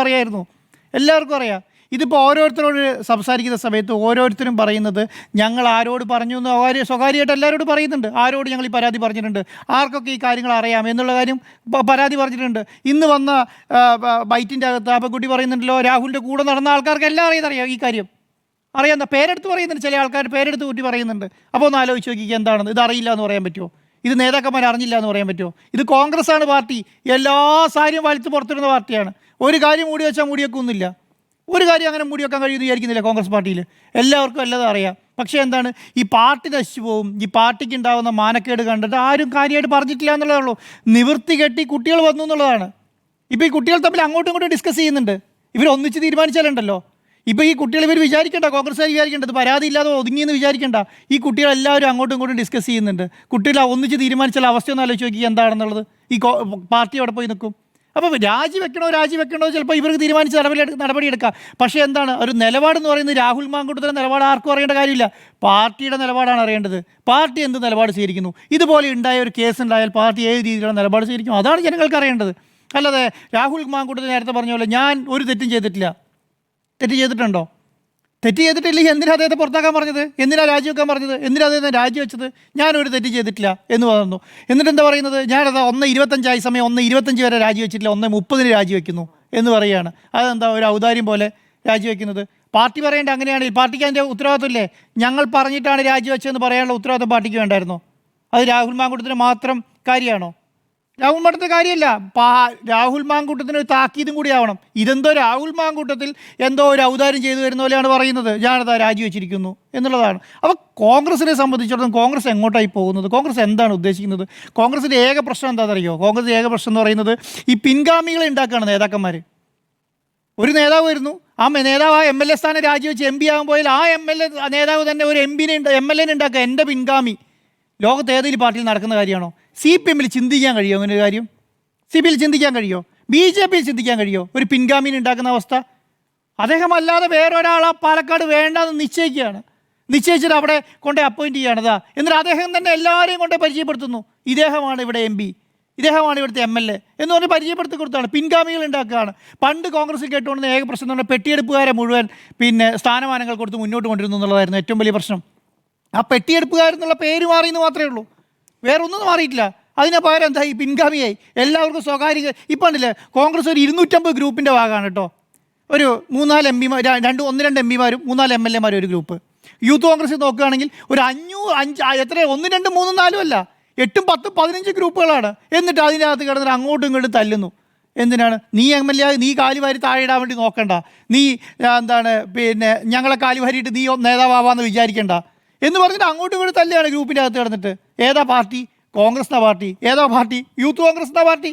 അറിയാം. ഇതിപ്പോൾ ഓരോരുത്തരോട് സംസാരിക്കുന്ന സമയത്ത് ഓരോരുത്തരും പറയുന്നത് ഞങ്ങൾ ആരോട് പറഞ്ഞു എന്ന് സ്വകാര്യമായിട്ട് എല്ലാവരോടും പറയുന്നുണ്ട്. ആരോട് ഞങ്ങൾ ഈ പരാതി പറഞ്ഞിട്ടുണ്ട്, ആർക്കൊക്കെ ഈ കാര്യങ്ങൾ അറിയാം എന്നുള്ള കാര്യം പരാതി പറഞ്ഞിട്ടുണ്ട്. ഇന്ന് വന്ന ബൈറ്റിൻ്റെ അകത്ത് ആ പെൺകുട്ടി പറയുന്നുണ്ടല്ലോ, രാഹുലിൻ്റെ കൂടെ നടന്ന ആൾക്കാർക്ക് എല്ലാം അറിയാം ഈ കാര്യം. അറിയാവുന്ന പേരെടുത്ത് പറയുന്നുണ്ട്, ചില ആൾക്കാർ പേരെടുത്ത് കൂട്ടി പറയുന്നുണ്ട്. അപ്പോൾ ഒന്ന് ആലോചിച്ച് നോക്കിക്കുക, എന്താണെന്ന് ഇത് അറിയില്ല എന്ന് പറയാൻ പറ്റുമോ? ഇത് നേതാക്കന്മാർ അറിഞ്ഞില്ല എന്ന് പറയാൻ പറ്റുമോ? ഇത് കോൺഗ്രസ്സാണ് പാർട്ടി, എല്ലാ സാരിയും വലിച്ച് പുറത്തിടുന്ന പാർട്ടിയാണ്. ഒരു കാര്യം മൂടി വെച്ചാൽ മൂടിയൊക്കൊന്നുമില്ല. ഒരു കാര്യം അങ്ങനെ മൂടി വെക്കാൻ കഴിയുമെന്ന് വിചാരിക്കുന്നില്ല കോൺഗ്രസ് പാർട്ടിയിൽ. എല്ലാവർക്കും എല്ലാം അറിയാം. പക്ഷേ എന്താണ്, ഈ പാർട്ടി നശിച്ചു പോവും, ഈ പാർട്ടിക്ക് ഉണ്ടാകുന്ന മാനക്കേട് കണ്ടിട്ട് ആരും കാര്യമായിട്ട് പറഞ്ഞിട്ടില്ല എന്നുള്ളതേ ഉള്ളൂ. നിവൃത്തി കെട്ടി കുട്ടികൾ വന്നു എന്നുള്ളതാണ്. ഇപ്പോൾ ഈ കുട്ടികൾ തമ്മിൽ അങ്ങോട്ടും ഇങ്ങോട്ടും ഡിസ്കസ് ചെയ്യുന്നുണ്ട്. ഇവർ ഒന്നിച്ച് തീരുമാനിച്ചാലുണ്ടല്ലോ. ഇപ്പോൾ ഈ കുട്ടികൾ ഇവർ വിചാരിക്കേണ്ട, കോൺഗ്രസ്സുകാർ വിചാരിക്കേണ്ടത് പരാതി ഇല്ലാതെ ഒതുങ്ങിയെന്ന് വിചാരിക്കേണ്ട. ഈ കുട്ടികളെല്ലാവരും അങ്ങോട്ടും ഇങ്ങോട്ടും ഡിസ്കസ് ചെയ്യുന്നുണ്ട്. കുട്ടികൾ ഒന്നിച്ച് തീരുമാനിച്ചാൽ അവസ്ഥയൊന്നും ആലോചിച്ച് നോക്കി എന്താണെന്നുള്ളത്. ഈ പാർട്ടി അവിടെ പോയി നിൽക്കും. അപ്പോൾ രാജിവെക്കണോ ചിലപ്പോൾ ഇവർക്ക് തീരുമാനിച്ച് നടപടിയെടുക്കാം. പക്ഷേ എന്താണ്, ഒരു നിലപാടെന്ന് പറയുന്നത് രാഹുൽ മാങ്കൂട്ടത്തിൻ്റെ നിലപാട് ആർക്കും അറിയേണ്ട കാര്യമില്ല, പാർട്ടിയുടെ നിലപാടാണ് അറിയേണ്ടത്. പാർട്ടി എന്ത് നിലപാട് സ്വീകരിക്കുന്നു? ഇതുപോലെ ഉണ്ടായ ഒരു കേസ് ഉണ്ടായാൽ പാർട്ടി ഏത് രീതിയിലുള്ള നിലപാട് സ്വീകരിക്കും, അതാണ് ജനങ്ങൾക്ക് അറിയേണ്ടത്. അല്ലാതെ രാഹുൽ മാങ്കൂട്ടത്തിൽ നേരത്തെ പറഞ്ഞ പോലെ ഞാൻ ഒരു തെറ്റും ചെയ്തിട്ടില്ല. തെറ്റ് ചെയ്തിട്ടുണ്ടോ? തെറ്റ് ചെയ്തിട്ടില്ലെങ്കിൽ എന്തിനാ അദ്ദേഹത്തെ പുറത്താക്കാൻ പറഞ്ഞത്? എന്തിനാ രാജിവെക്കാൻ പറഞ്ഞത്? എന്തിനാ അദ്ദേഹം രാജിവെച്ചത്? ഞാനൊരു തെറ്റ് ചെയ്തിട്ടില്ല എന്ന് പറഞ്ഞു. എന്നിട്ട് എന്താ പറയുന്നത്? ഞാനത് 1:25 സമയം 1:25 വരെ രാജിവെച്ചിട്ടില്ല, 1:30 രാജിവെക്കുന്നു എന്ന് പറയുകയാണ്. അതെന്താ ഒരു ഔദാര്യം പോലെ രാജിവെക്കുന്നത്? പാർട്ടി പറയേണ്ട അങ്ങനെയാണെങ്കിൽ പാർട്ടിക്ക് അതിൻ്റെ ഉത്തരവാദിത്വമില്ലേ? ഞങ്ങൾ പറഞ്ഞിട്ടാണ് രാജിവെച്ചതെന്ന് പറയാനുള്ള ഉത്തരവാദിത്വം പാർട്ടിക്ക് വേണ്ടായിരുന്നോ? അത് രാഹുൽ മാങ്കൂട്ടത്തിന് മാത്രം കാര്യമാണോ? രാഹുൽ മാങ്കൂട്ടത്തെ കാര്യമല്ല, രാഹുൽ മാങ്കൂട്ടത്തിന് ഒരു താക്കീതും കൂടി ആവണം. ഇതെന്തോ രാഹുൽ മാങ്കൂട്ടത്തിൽ എന്തോ ഒരു ഔദാര്യം ചെയ്തു വരുന്ന പോലെയാണ് പറയുന്നത്, ഞാനതാ രാജിവെച്ചിരിക്കുന്നു എന്നുള്ളതാണ്. അപ്പോൾ കോൺഗ്രസിനെ സംബന്ധിച്ചിടത്തോളം കോൺഗ്രസ് എങ്ങോട്ടായി പോകുന്നത്? കോൺഗ്രസ് എന്താണ് ഉദ്ദേശിക്കുന്നത്? കോൺഗ്രസിൻ്റെ ഏക പ്രശ്നം എന്താണെന്നറിയോ? കോൺഗ്രസ് ഏക പ്രശ്നം എന്ന് പറയുന്നത് ഈ പിൻഗാമികളെ ഉണ്ടാക്കുകയാണ് നേതാക്കന്മാർ. ഒരു നേതാവ് വരുന്നു, ആ നേതാവ് ആ MLA സ്ഥാനം രാജിവെച്ച് MP ആകാൻ പോയാൽ ആ നേതാവ് തന്നെ ഒരു MLA ഉണ്ടാക്കുക, എൻ്റെ പിൻഗാമി. ലോകത്ത് ഏതെങ്കിലും പാർട്ടിയിൽ നടക്കുന്ന കാര്യമാണോ? CPM ചിന്തിക്കാൻ കഴിയുമോ അങ്ങനെ ഒരു കാര്യം? CPM ചിന്തിക്കാൻ കഴിയുമോ? BJP ചിന്തിക്കാൻ കഴിയുമോ ഒരു പിൻഗാമിനെ ഉണ്ടാക്കുന്ന അവസ്ഥ? അദ്ദേഹം അല്ലാതെ വേറൊരാൾ ആ പാലക്കാട് വേണ്ടെന്ന് നിശ്ചയിച്ചിട്ട് അവിടെ കൊണ്ടേ അപ്പോയിൻറ്റ് ചെയ്യണതാ. എന്നിട്ട് അദ്ദേഹം തന്നെ എല്ലാവരെയും കൊണ്ടേ പരിചയപ്പെടുത്തുന്നു, ഇദ്ദേഹമാണ് ഇവിടെ MP, ഇദ്ദേഹമാണ് ഇവിടുത്തെ MLA എന്ന് പറഞ്ഞ് പരിചയപ്പെടുത്തി കൊടുത്താണ്. പിൻഗാമികൾ ഉണ്ടാക്കുകയാണ്. പണ്ട് കോൺഗ്രസ് കേട്ടുകൊണ്ടിരുന്ന ഏക പ്രശ്നം എന്ന് പറഞ്ഞാൽ പെട്ടിയെടുപ്പുകാരെ മുഴുവൻ സ്ഥാനമാനങ്ങൾ കൊടുത്ത് മുന്നോട്ട് കൊണ്ടിരുന്നു എന്നുള്ളതായിരുന്നു ഏറ്റവും വലിയ പ്രശ്നം. ആ പെട്ടിയെടുപ്പുകാരെന്നുള്ള പേര് മാറിയെന്ന് മാത്രമേ ഉള്ളൂ, വേറെ ഒന്നും മാറിയിട്ടില്ല. അതിനെ പകരം എന്താ ഈ പിൻഗാമിയായി എല്ലാവർക്കും സ്വകാര്യ. ഇപ്പം ഉണ്ടല്ലേ കോൺഗ്രസ് ഒരു 250 ഗ്രൂപ്പിൻ്റെ ഭാഗമാണ് കേട്ടോ. ഒരു 3-4 എം പിമാർ, 1-2 എം പിമാരും 3-4 MLA ഒരു ഗ്രൂപ്പ്. യൂത്ത് കോൺഗ്രസ് നോക്കുകയാണെങ്കിൽ ഒരു 1, 2, 3, 4 അല്ല 8, 10, 15 ഗ്രൂപ്പുകളാണ്. എന്നിട്ട് അതിനകത്ത് കിടന്നിട്ട് അങ്ങോട്ടും ഇങ്ങോട്ടും തല്ലുന്നു. എന്തിനാണ്? നീ MLA, നീ കാലുവാരി താഴെ ഇടാൻ വേണ്ടി നോക്കണ്ട, നീ പിന്നെ ഞങ്ങളെ കാലുവാരിയിട്ട് നീ നേതാവാന്ന് വിചാരിക്കണ്ട എന്ന് പറഞ്ഞിട്ട് അങ്ങോട്ടും ഇങ്ങോട്ടും തല്ലുകയാണ് ഗ്രൂപ്പിൻ്റെ അകത്ത് കിടന്നിട്ട്. ഏതാ പാർട്ടി? കോൺഗ്രസ് എന്ന പാർട്ടി. ഏതാ പാർട്ടി? യൂത്ത് കോൺഗ്രസ് എന്ന പാർട്ടി.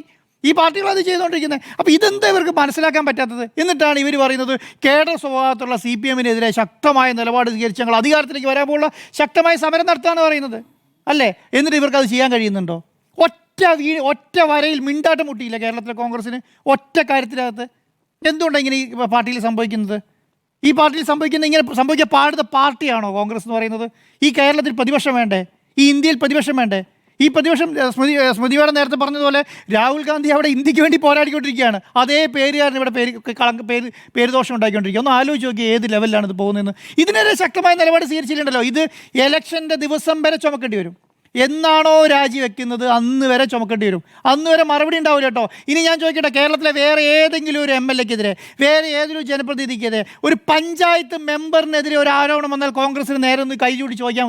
ഈ പാർട്ടികളത് ചെയ്തുകൊണ്ടിരിക്കുന്നത്. അപ്പോൾ ഇതെന്താ ഇവർക്ക് മനസ്സിലാക്കാൻ പറ്റാത്തത്? എന്നിട്ടാണ് ഇവർ പറയുന്നത് കേഡർ സ്വഭാവത്തുള്ള CPM-നെതിരെ ശക്തമായ നിലപാട് സ്വീകരിച്ച് ഞങ്ങൾ അധികാരത്തിലേക്ക് വരാനുള്ള ശക്തമായ സമരം നടത്താമെന്ന് പറയുന്നത് അല്ലേ? എന്നിട്ട് ഇവർക്ക് അത് ചെയ്യാൻ കഴിയുന്നുണ്ടോ? ഒറ്റ വരയിൽ മിണ്ടാട്ടം മുട്ടിയില്ല കേരളത്തിലെ കോൺഗ്രസ്സിന് ഒറ്റ കാര്യത്തിനകത്ത്. എന്തുകൊണ്ടാണ് ഇങ്ങനെ ഈ പാർട്ടിയിൽ സംഭവിക്കുന്നത്? ഈ പാർട്ടിയിൽ ഇങ്ങനെ സംഭവിക്കാൻ പാടുന്ന പാർട്ടിയാണോ കോൺഗ്രസ് എന്ന് പറയുന്നത്? ഈ കേരളത്തിൽ പ്രതിപക്ഷം വേണ്ടേ? ഈ ഇന്ത്യയിൽ പ്രതിപക്ഷം വേണ്ടേ? ഈ പ്രതിപക്ഷം സ്മൃതിയോടെ നേരത്തെ പറഞ്ഞതുപോലെ രാഹുൽ ഗാന്ധി അവിടെ ഇന്ത്യക്ക് വേണ്ടി പോരാടിക്കൊണ്ടിരിക്കുകയാണ്. അതേ പേരുകാരൻ ഇവിടെ പേര് ദോഷം ഉണ്ടാക്കിക്കൊണ്ടിരിക്കുക. ഒന്ന് ആലോചിച്ച് നോക്കി ഏത് ലെവലിലാണ് ഇത് പോകുന്നതെന്ന്. ഇതിനെതിരെ ശക്തമായ നിലപാട് സ്വീകരിച്ചിട്ടുണ്ടല്ലോ. ഇത് ഇലക്ഷൻ്റെ ദിവസം വരെ ചുമക്കേണ്ടി വരും. എന്നാണോ രാജിവെക്കുന്നത് അന്ന് വരെ ചുമക്കേണ്ടി വരും. അന്ന് വരെ മറുപടി ഉണ്ടാവില്ല കേട്ടോ. ഇനി ഞാൻ ചോദിക്കട്ടെ, കേരളത്തിലെ വേറെ ഏതെങ്കിലും ഒരു MLA-ക്കെതിരെ, വേറെ ഏതൊരു ജനപ്രതിനിധിക്കെതിരെ, ഒരു പഞ്ചായത്ത് മെമ്പറിനെതിരെ ഒരു ആരോപണം വന്നാൽ കോൺഗ്രസിന് നേരെ ഒന്ന് കൈ ചൂടി ചോദിക്കാൻ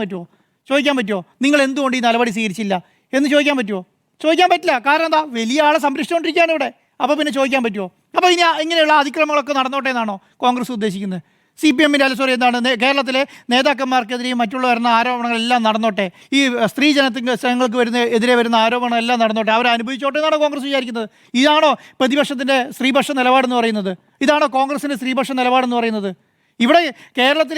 പറ്റുമോ? നിങ്ങൾ എന്തുകൊണ്ട് ഈ നടപടി സ്വീകരിച്ചില്ല എന്ന് ചോദിക്കാൻ പറ്റുമോ? ചോദിക്കാൻ പറ്റില്ല. കാരണം എന്താ? വലിയ ആളെ സംരക്ഷിച്ചുകൊണ്ടിരിക്കുകയാണ് ഇവിടെ. അപ്പോൾ പിന്നെ ചോദിക്കാൻ പറ്റുമോ? അപ്പോൾ ഇനി ഇങ്ങനെയുള്ള അതിക്രമങ്ങളൊക്കെ നടന്നോട്ടെ എന്നാണോ കോൺഗ്രസ് ഉദ്ദേശിക്കുന്നത്? CPM-ൻ്റെ എന്താണ് കേരളത്തിലെ നേതാക്കന്മാർക്കെതിരെയും മറ്റുള്ള വരുന്ന ആരോപണങ്ങളെല്ലാം നടന്നോട്ടെ, ഈ സ്ത്രീ ജനങ്ങൾക്ക് എതിരെ വരുന്ന ആരോപണങ്ങളെല്ലാം നടന്നോട്ടെ, അവരെ അനുഭവിച്ചോട്ടെ എന്നാണോ കോൺഗ്രസ് വിചാരിക്കുന്നത്? ഇതാണോ പ്രതിപക്ഷത്തിൻ്റെ സ്ത്രീപക്ഷ നിലപാടെന്ന് പറയുന്നത്? ഇതാണോ കോൺഗ്രസിൻ്റെ സ്ത്രീപക്ഷ നിലപാടെന്ന് പറയുന്നത്? ഇവിടെ കേരളത്തിൽ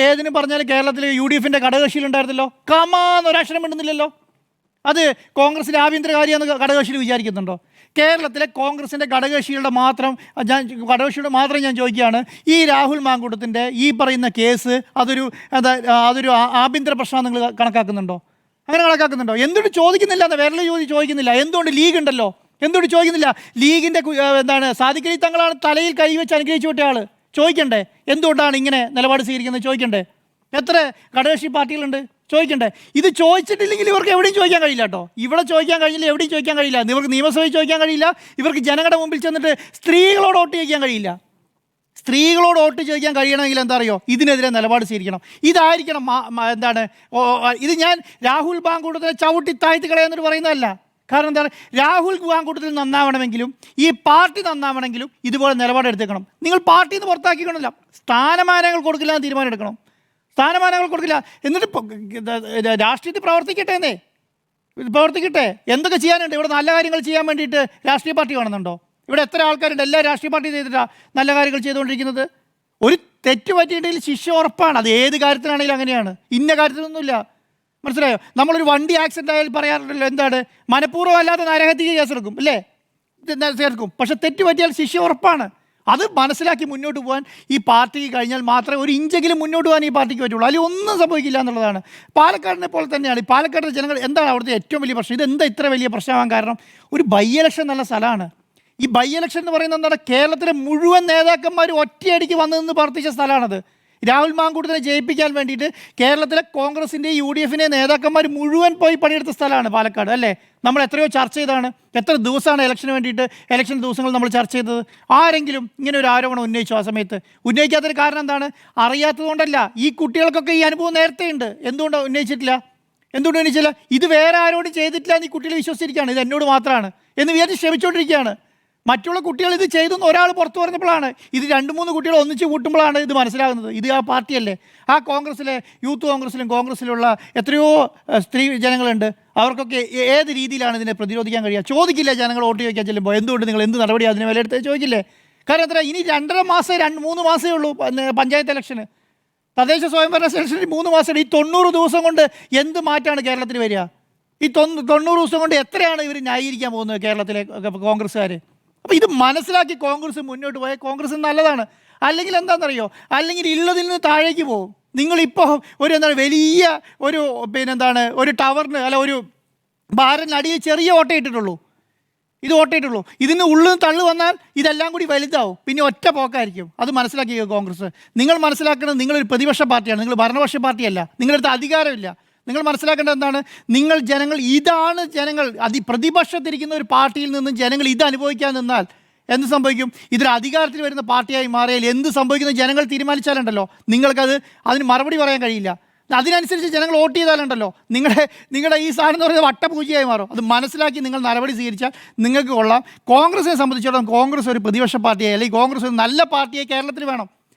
ഏതിനും പറഞ്ഞാലും കേരളത്തിൽ UDF-ൻ്റെ ഘടകകക്ഷിയിലുണ്ടായിരുന്നല്ലോ, ഒരക്ഷരം മിണ്ടുന്നില്ലല്ലോ. അത് കോൺഗ്രസിൻ്റെ ആഭ്യന്തരകാര്യമെന്ന് ഘടകകക്ഷിയിൽ വിചാരിക്കുന്നുണ്ടോ? കേരളത്തിലെ കോൺഗ്രസിൻ്റെ ഘടകകക്ഷികളുടെ മാത്രം ഞാൻ ചോദിക്കുകയാണ്, ഈ രാഹുൽ മാങ്കൂട്ടത്തിൻ്റെ ഈ പറയുന്ന കേസ് അതൊരു ആഭ്യന്തര പ്രശ്നം നിങ്ങൾ കണക്കാക്കുന്നുണ്ടോ? അങ്ങനെ കണക്കാക്കുന്നുണ്ടോ? എന്തുകൊണ്ട് ചോദിക്കുന്നില്ല? വേറെ ചോദിക്കുന്നില്ല. എന്തുകൊണ്ട്? ലീഗ് ഉണ്ടല്ലോ, എന്തുകൊണ്ട് ചോദിക്കുന്നില്ല? ലീഗിൻ്റെ സാദിഖ് അലി തങ്ങളാണ് തലയിൽ കൈവച്ച് അനുഗ്രഹിച്ചു വിട്ട ആൾ. ചോദിക്കണ്ടേ എന്തുകൊണ്ടാണ് ഇങ്ങനെ നിലപാട് സ്വീകരിക്കുന്നത്? ചോദിക്കണ്ടേ? എത്ര ഘടകകക്ഷി പാർട്ടികളുണ്ട്? ചോദിക്കണ്ടേ? ഇത് ചോദിച്ചിട്ടില്ലെങ്കിൽ ഇവർക്ക് എവിടെയും ചോദിക്കാൻ കഴിയില്ല കേട്ടോ. ഇവിടെ ചോദിക്കാൻ കഴിയില്ല, എവിടെയും ചോദിക്കാൻ കഴിയില്ല. ഇവർക്ക് നിയമസഭയിൽ ചോദിക്കാൻ കഴിയില്ല. ഇവർക്ക് ജനങ്ങളുടെ മുമ്പിൽ ചെന്നിട്ട് സ്ത്രീകളോട് വോട്ട് ചോദിക്കാൻ കഴിയില്ല. സ്ത്രീകളോട് വോട്ട് ചോദിക്കാൻ കഴിയണമെങ്കിൽ എന്താ അറിയോ? ഇതിനെതിരെ നിലപാട് സ്വീകരിക്കണം. ഇതായിരിക്കണം ഇത് ഞാൻ രാഹുൽ മാങ്കൂട്ടത്തിനെ ചവിട്ടി താഴ്ത്തി കളയാന്നിട്ട് പറയുന്നതല്ല. കാരണം എന്താണ്? രാഹുൽ മാങ്കൂട്ടത്തിൽ നന്നാവണമെങ്കിലും ഈ പാർട്ടി നന്നാവണമെങ്കിലും ഇതുപോലെ നിലപാടെടുത്തേക്കണം. നിങ്ങൾ പാർട്ടിയിൽ നിന്ന് പുറത്താക്കിക്കൊണ്ടല്ല, സ്ഥാനമാനങ്ങൾ കൊടുക്കില്ല എന്ന് തീരുമാനം എടുക്കണം. സ്ഥാനമാനങ്ങൾ കൊടുക്കില്ല, എന്നിട്ട് രാഷ്ട്രീയത്തിൽ പ്രവർത്തിക്കട്ടെ. എന്തൊക്കെ ചെയ്യാനുണ്ട് ഇവിടെ? നല്ല കാര്യങ്ങൾ ചെയ്യാൻ വേണ്ടിയിട്ട് രാഷ്ട്രീയ പാർട്ടി കാണുന്നുണ്ടോ? ഇവിടെ എത്ര ആൾക്കാരുണ്ട് എല്ലാ രാഷ്ട്രീയ പാർട്ടി ചെയ്തിട്ടാണ് നല്ല കാര്യങ്ങൾ ചെയ്തുകൊണ്ടിരിക്കുന്നത്? ഒരു തെറ്റ് പറ്റിയിട്ടുണ്ടെങ്കിൽ ശിക്ഷ ഉറപ്പാണ്. അത് ഏത് കാര്യത്തിലാണെങ്കിലും അങ്ങനെയാണ്, ഇന്ന കാര്യത്തിലൊന്നുമില്ല. മനസ്സിലായോ? നമ്മളൊരു വണ്ടി ആക്സിഡൻ്റ് ആയാൽ പറയാറുണ്ടല്ലോ, എന്താണ് മനഃപൂർവ്വം അല്ലാതെ നരഹത്യ കേസെടുക്കും അല്ലേ? ചേർക്കും. പക്ഷെ തെറ്റ് പറ്റിയാൽ ശിക്ഷ ഉറപ്പാണ്. അത് മനസ്സിലാക്കി മുന്നോട്ട് പോകാൻ ഈ പാർട്ടിക്ക് കഴിഞ്ഞാൽ മാത്രമേ ഒരു ഇഞ്ചെങ്കിലും മുന്നോട്ട് പോകാൻ ഈ പാർട്ടിക്ക് പറ്റുള്ളൂ. അല്ലെങ്കിൽ ഒന്നും സംഭവിക്കില്ല എന്നുള്ളതാണ്. പാലക്കാടിനെ പോലെ തന്നെയാണ്. ഈ പാലക്കാടിലെ ജനങ്ങൾ എന്താണ് അവിടുത്തെ ഏറ്റവും വലിയ പ്രശ്നം? ഇതെന്താ ഇത്ര വലിയ പ്രശ്നമാകാൻ കാരണം? ഒരു ബൈ ഇലക്ഷൻ നല്ല സ്ഥലമാണ്. ഈ ബൈ ഇലക്ഷൻ എന്ന് പറയുന്നത് എന്താണ്? കേരളത്തിലെ മുഴുവൻ നേതാക്കന്മാർ ഒറ്റയടിക്ക് വന്നതെന്ന് പ്രവർത്തിച്ച സ്ഥലമാണത്. രാഹുൽ മാങ്കൂട്ടത്തിനെ ജയിപ്പിക്കാൻ വേണ്ടിയിട്ട് കേരളത്തിലെ കോൺഗ്രസിൻ്റെ UDF-ൻ്റെ നേതാക്കന്മാർ മുഴുവൻ പോയി പണിയെടുത്ത സ്ഥലമാണ് പാലക്കാട് അല്ലേ? നമ്മൾ എത്രയോ ചർച്ച ചെയ്താണ്. എത്ര ദിവസമാണ് ഇലക്ഷന് വേണ്ടിയിട്ട് ഇലക്ഷൻ ദിവസങ്ങൾ നമ്മൾ ചർച്ച ചെയ്തത്. ആരെങ്കിലും ഇങ്ങനെ ഒരു ആരോപണം ഉന്നയിച്ചു? ആ സമയത്ത് ഉന്നയിക്കാത്തൊരു കാരണം എന്താണ്? അറിയാത്തതുകൊണ്ടല്ല. ഈ കുട്ടികൾക്കൊക്കെ ഈ അനുഭവം നേരത്തെ ഉണ്ട്. എന്തുകൊണ്ടാണ് ഉന്നയിച്ചിട്ടില്ല? ഇത് വേറെ ആരോടും ചെയ്തിട്ടില്ല എന്ന് ഈ കുട്ടികൾ വിശ്വസിച്ചിരിക്കുകയാണ്. ഇത് എന്നോട് മാത്രമാണ് എന്ന് വിചാരിച്ച് ശ്രമിച്ചുകൊണ്ടിരിക്കുകയാണ്. മറ്റുള്ള കുട്ടികൾ ഇത് ചെയ്തെന്ന് ഒരാൾ പുറത്തു പറഞ്ഞപ്പോഴാണ്, ഇത് 2-3 കുട്ടികൾ ഒന്നിച്ച് കൂട്ടുമ്പോഴാണ് ഇത് മനസ്സിലാകുന്നത്. ഇത് ആ പാർട്ടിയല്ലേ? ആ കോൺഗ്രസ്സിലെ യൂത്ത് കോൺഗ്രസ്സിലുള്ള എത്രയോ സ്ത്രീ ജനങ്ങളുണ്ട്. അവർക്കൊക്കെ ഏത് രീതിയിലാണ് ഇതിനെ പ്രതിരോധിക്കാൻ കഴിയുക? ചോദിക്കില്ല ജനങ്ങൾ വോട്ട് ചോദിക്കാൻ ചെല്ലുമ്പോൾ, എന്തുകൊണ്ട് നിങ്ങൾ എന്ത് നടപടി അതിനെ വിലയിരുത്തത് ചോദിക്കില്ലേ? കാരണം എത്ര ഇനി 2.5 മാസം 3 മാസമേ ഉള്ളൂ പഞ്ചായത്ത് ഇലക്ഷന്, തദ്ദേശ സ്വയംഭരണ ഇലക്ഷന് 3 മാസം. ഈ 90 ദിവസം കൊണ്ട് എന്ത് മാറ്റമാണ് കേരളത്തിൽ വരിക? ഈ 90 ദിവസം കൊണ്ട് എത്രയാണ് ഇവർ ന്യായീകരിക്കാൻ പോകുന്നത് കേരളത്തിലെ കോൺഗ്രസ്സുകാർ? അപ്പോൾ ഇത് മനസ്സിലാക്കി കോൺഗ്രസ് മുന്നോട്ട് പോയാൽ കോൺഗ്രസ് നല്ലതാണ്. അല്ലെങ്കിൽ എന്താണെന്നറിയോ? അല്ലെങ്കിൽ ഉള്ളതിൽ നിന്ന് താഴേക്ക് പോകും. നിങ്ങളിപ്പോൾ വലിയ ഒരു ടവറിന് അല്ല ഒരു ബാറിന് അടിയിൽ ചെറിയ ഓട്ടയിട്ടിട്ടുള്ളൂ. ഇതിന് ഉള്ളിൽ തള്ളു വന്നാൽ ഇതെല്ലാം കൂടി വലുതാവും. പിന്നെ ഒറ്റ പോക്കായിരിക്കും. അത് മനസ്സിലാക്കിയോ കോൺഗ്രസ്? നിങ്ങൾ മനസ്സിലാക്കുന്നത് നിങ്ങളൊരു പ്രതിപക്ഷ പാർട്ടിയാണ്, നിങ്ങൾ ഭരണപക്ഷ പാർട്ടിയല്ല. നിങ്ങളടുത്ത് അധികാരമില്ല. നിങ്ങൾ മനസ്സിലാക്കേണ്ടത് എന്താണ്? ജനങ്ങൾ പ്രതിപക്ഷത്തിരിക്കുന്ന ഒരു പാർട്ടിയിൽ നിന്നും ജനങ്ങൾ ഇത് അനുഭവിക്കാൻ നിന്നാൽ എന്ത് സംഭവിക്കും? ഇതൊരു അധികാരത്തിൽ വരുന്ന പാർട്ടിയായി മാറിയാൽ എന്ത് സംഭവിക്കുന്നത് ജനങ്ങൾ തീരുമാനിച്ചാലുണ്ടല്ലോ അതിന് മറുപടി പറയാൻ കഴിയില്ല. അതിനനുസരിച്ച് ജനങ്ങൾ വോട്ട് ചെയ്താലുണ്ടല്ലോ നിങ്ങളുടെ ഈ സാധനം എന്ന് പറയുന്നത് വട്ടപൂജയായി മാറും. അത് മനസ്സിലാക്കി നിങ്ങൾ നടപടി സ്വീകരിച്ചാൽ നിങ്ങൾക്ക് കൊള്ളാം. കോൺഗ്രസിനെ സംബന്ധിച്ചിടത്തോളം കോൺഗ്രസ് ഒരു പ്രതിപക്ഷ പാർട്ടിയായി, അല്ലെങ്കിൽ കോൺഗ്രസ് ഒരു നല്ല പാർട്ടിയായി കേരളത്തിൽ വേണം.